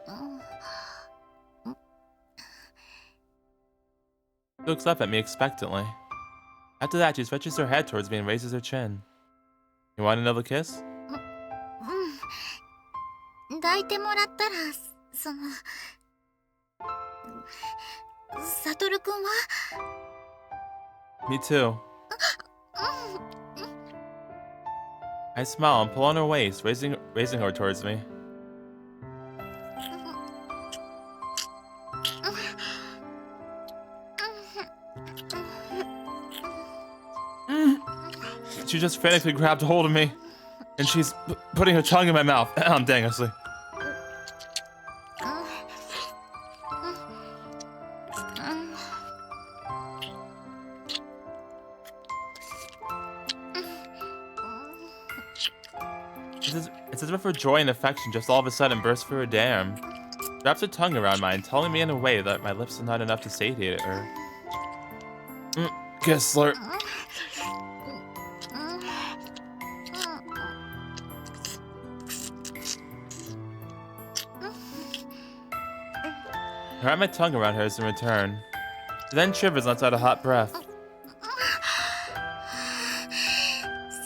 she looks up at me expectantly. After that, she stretches her head towards me and raises her chin. You want another kiss? うん。抱いてもらったら、そのサトルくんは Me too. I smile and pull on her waist, raising her towards me. She just frantically grabbed hold of me, and she's putting her tongue in my mouth. Dang, honestly. It's as if her joy and affection just all of a sudden burst through her dam. She wraps her tongue around mine, telling me in a way that my lips are not enough to satiate her. Kiss slurp. I wrap my tongue around hers in return. She then shivers and lets out a hot breath.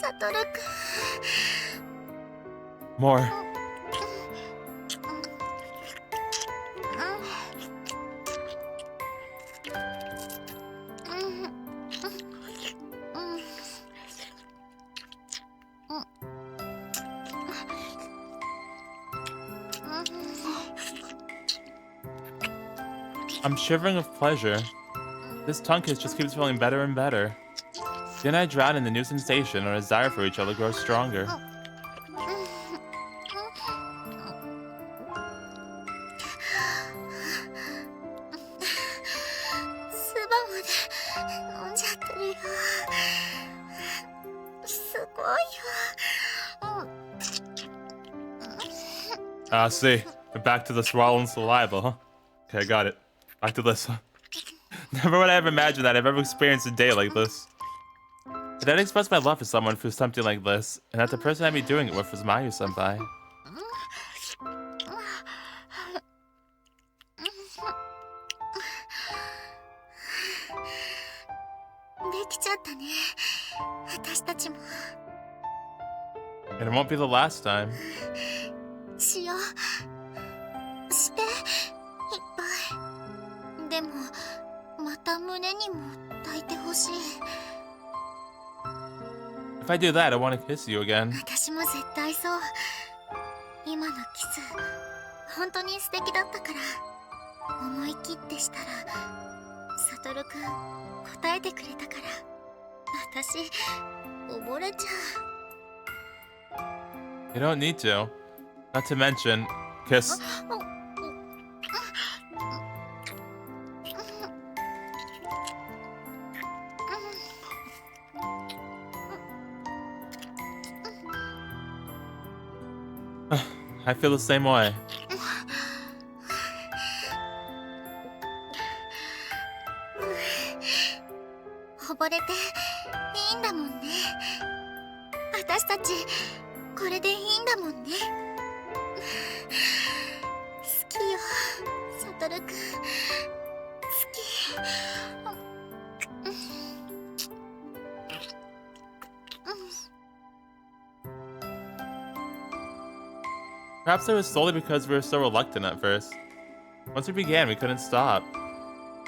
サトルくん。 More. I'm shivering with pleasure. This tongue kiss just keeps feeling better and better. Then I drown in the new sensation, and our desire for each other grows stronger. Ah, see. We're back to the swallowing saliva, huh? Okay, I got it. Back to this. Never would I ever imagine that I've ever experienced a day like this. But I'd express my love for someone through something like this, and that the person I'd be doing it with was Mayu senpai. And it won't be the last time. しようしていっぱいでもまた胸にも抱いてほしい If I do that, I want to kiss you again. 私も絶対そう今のキス本当に素敵だったから思い切ってしたらサトルくん答えてくれたから私溺れちゃう You don't need to. Not to mention, kiss. I feel the same way. 溺れていいんだもんね私たちこれでいいんだもんね好きよサトルくん好き Perhaps it was solely because we were so reluctant at first. Once we began, we couldn't stop.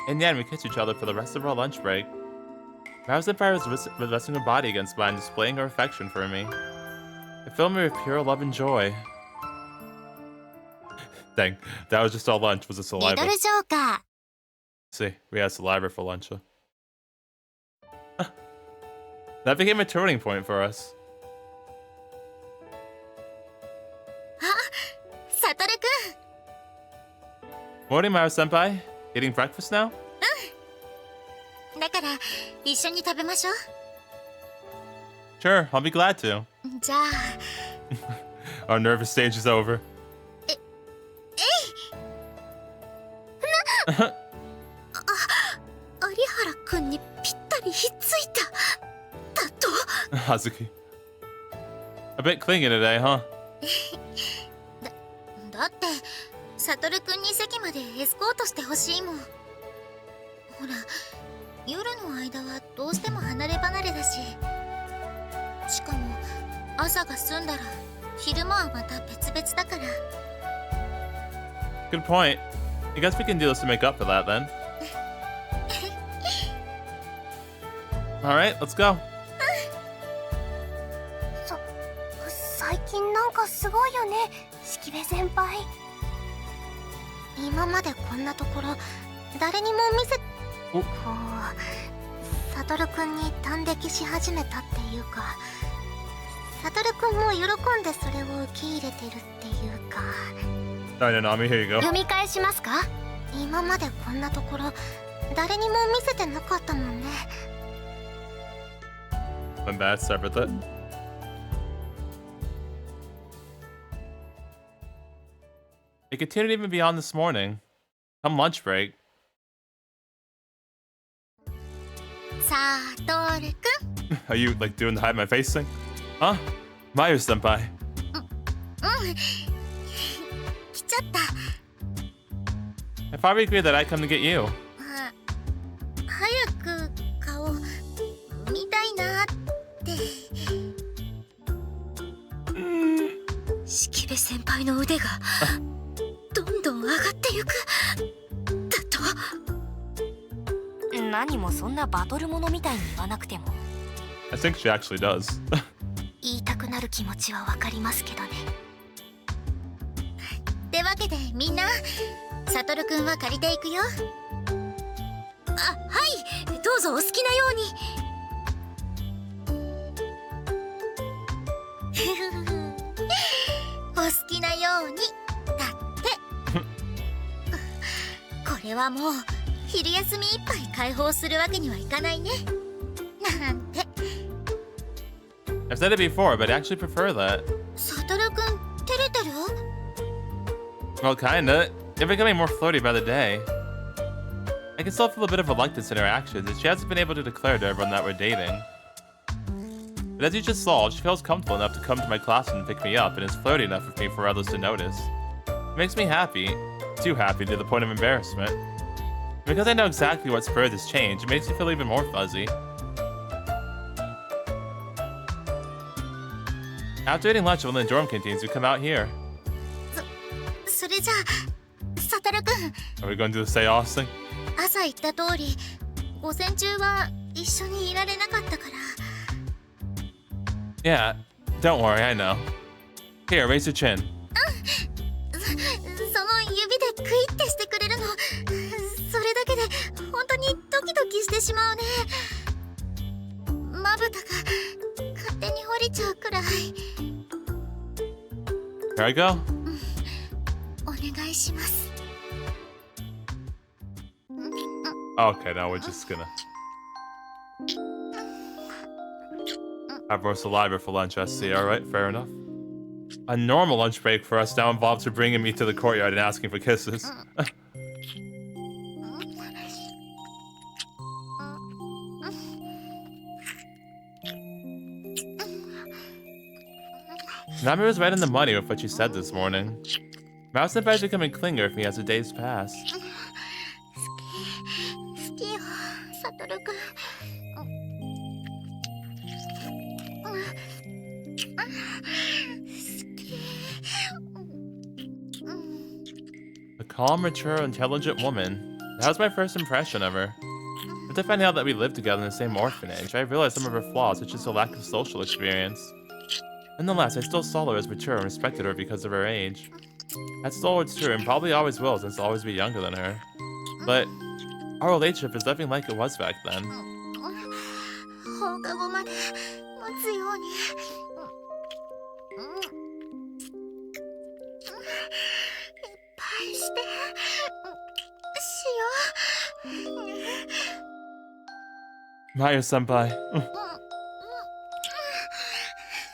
In the end, we kissed each other for the rest of our lunch break. Mayu Senpai was resting her body against mine, displaying her affection for me. It filled me with pure love and joy. Dang, that was just our lunch, was a saliva. Riddle Joker. See, we had saliva for lunch. That became a turning point for us. サトルくん Morning, Mayu Senpai. Eating breakfast now? だから一緒に食べましょう Sure, I'll be glad to. じゃあ Our nervous stage is over. 有原くんにぴったりひっついただと Hazuki. A bit clingy today, huh? だってサトルくんに席までエスコートしてほしいもんほら夜の間はどうしても離れ離れだししかも朝が済んだら昼間はまた別々だから Good point. I guess we can do this to make up for that then. Alright, let's go. 最近なんかすごいよね、識部先輩。今までこんなところ誰にも見せおサトルくんに短撃し始めたっていうか、サトルくんも喜んでそれを受け入れてるっていうか。Alright, Nanami, here you go. 読み返しますか？今までこんなところ誰にも見せてなかったもんね。My bad, separate that. It continued even beyond this morning. Come lunch break. サトルくん Are you like doing the hide my face thing? Huh? Mayu Senpai. うん来ちゃった I thought we agreed that I'd come to get you. 早く顔見たいなって識部先輩の腕がどんどん上がってゆくだと何もそんなバトルものみたいに言わなくても I think she actually does. 言いたくなる気持ちはわかりますけどね。ってわけでみんなサトルくんは借りていくよあ、はいどうぞお好きなようにお好きなようにだってこれはもう昼休みいっぱい解放するわけにはいかないねなんて I've said it before, but I actually prefer that. サトルくん照れてる Well, kinda. They're becoming more flirty by the day. I can still feel a bit of reluctance in her actions, and she hasn't been able to declare to everyone that we're dating. But as you just saw, she feels comfortable enough to come to my class and pick me up, and is flirty enough with me for others to notice. It makes me happy. Too happy to the point of embarrassment. Because I know exactly what spurred this change, it makes me feel even more fuzzy. After eating lunch in one of the dorm canteens, we come out here. それじゃあサトルくん Are we going to do the seance thing? 朝言った通り午前中は一緒にいられなかったから Yeah, don't worry, I know. Here, raise your chin. その指でクイってしてくれるのそれだけで本当にドキドキしてしまうねまぶたが勝手に掘れちゃうくらい Here I go. お願いします Okay, now we're just gonna have our saliva for lunch, I see. Alright, fair enough. A normal lunch break for us now involves her bringing me to the courtyard and asking for kisses. Nami was right in the money with what she said this morning. Mayu Senpai is becoming clingier with me as the days pass. 好きよサトルくん好き calm, mature, intelligent woman. That was my first impression of her. After finding out that we lived together in the same orphanage, I realized some of her flaws, such as a lack of social experience. Nonetheless, I still saw her as mature and respected her because of her age. That's still what's true, and probably always will, since I'll always be younger than her. But our relationship is nothing like it was back then. 放課後まで待つように。いっぱいしてしよう。 Mayu-senpai. す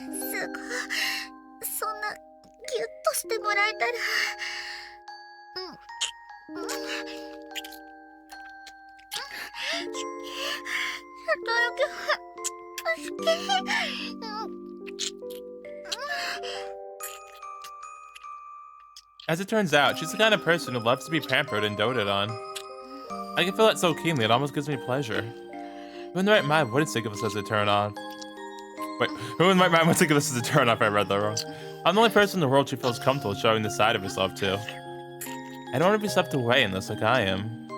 ごい。そんなギュッとしてもらえたら。As it turns out, she's the kind of person who loves to be pampered and doted on. I can feel that so keenly, it almost gives me pleasure. Who in the right mind wouldn't think of this as a turn on? Wait, who in the right mind would think of this as a turn off? I read that wrong. I'm the only person in the world she feels comfortable showing this side of herself to. I don't want to be swept away in this like I am.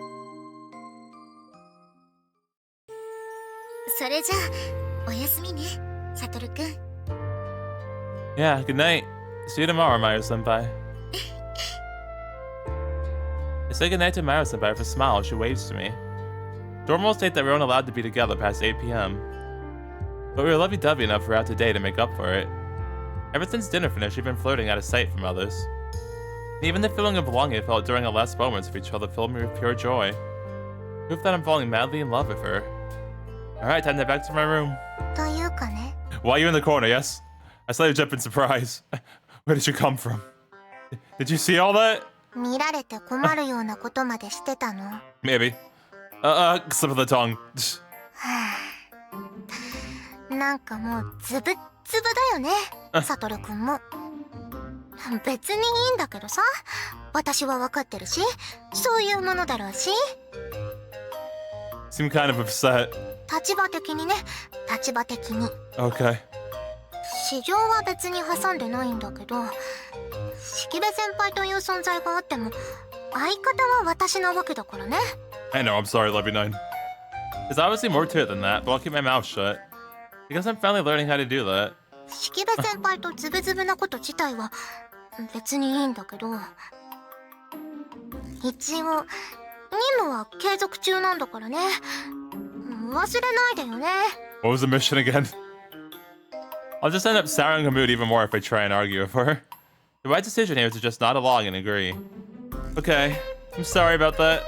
それじゃあおやすみね、サトルくん。 Yeah, good night. See you tomorrow, Mayu-senpai. I say goodnight to Mayu-senpai with a smile as she waves to me. Normal state that we weren't allowed to be together past 8 p.m. But we were lovey-dovey enough throughout the day to make up for it. Ever since dinner finished, we've been flirting out of sight from others. And even the feeling of belonging I felt during our last moments of each other filled me with pure joy. Proof that I'm falling madly in love with her. Alright, time to head back to my room. というかね。 Why are you in the corner, yes? I saw you jump in surprise. Where did you come from? Did you see all that? 見られて困るようなことまでしてたの。 Maybe. Slip of the tongue. なんかもうズブッズブだよね、サトルくんも。別にいいんだけどさ、私は分かってるし、そういうものだろうし。 Seem kind of upset. 立場的にね、立場的に。 Okay. 市場は別に挟んでないんだけど、式部先輩という存在があっても、相方は私なわけだからね。 I know, I'm sorry, Levy9. There's obviously more to it than that, but I'll keep my mouth shut. Because I'm finally learning how to do that. 式部先輩とズブズブなこと自体は別にいいんだけど、一応任務は継続中なんだからね。忘れないでよね。 What was the mission again? I'll just end up souring her mood even more if I try and argue with her. The right decision here is to just nod along and agree. Okay, I'm sorry about that.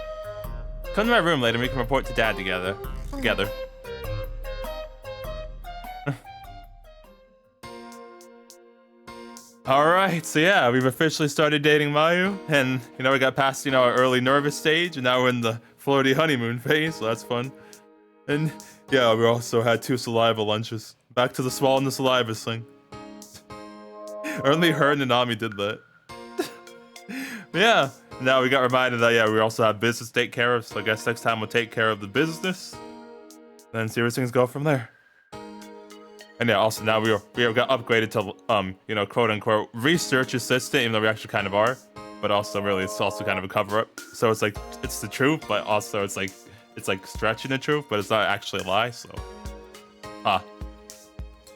Come to my room later and we can report to Dad together. Alright, so yeah, we've officially started dating Mayu, and we got past, our early nervous stage, and now we're in the flirty honeymoon phase, so that's fun. And yeah, we also had 2 saliva lunches. Back to the swallowing the saliva thing. Only her and Nanami did that. Yeah, now we got reminded that, yeah, we also have business to take care of, so I guess next time we'll take care of the business, then see where things go from there. And yeah, also now we got upgraded to, quote-unquote research assistant, even though we actually kind of are, but also really it's also kind of a cover-up. So it's like, it's the truth, but also it's like stretching the truth, but it's not actually a lie, so.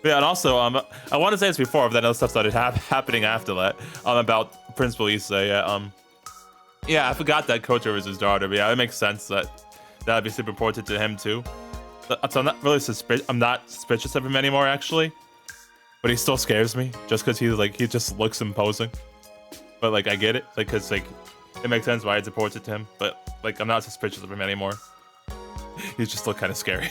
Yeah, and also, I want to say this before, but then other stuff started happening after that, about Principal Issei, yeah, I forgot that Kocho was his daughter, but yeah, it makes sense that that'd be super important to him too. So I'm not really I'm not suspicious of him anymore, actually. But he still scares me, just because he just looks imposing. But I get it, because it makes sense why it's important to him. But I'm not suspicious of him anymore. He just looked kind of scary.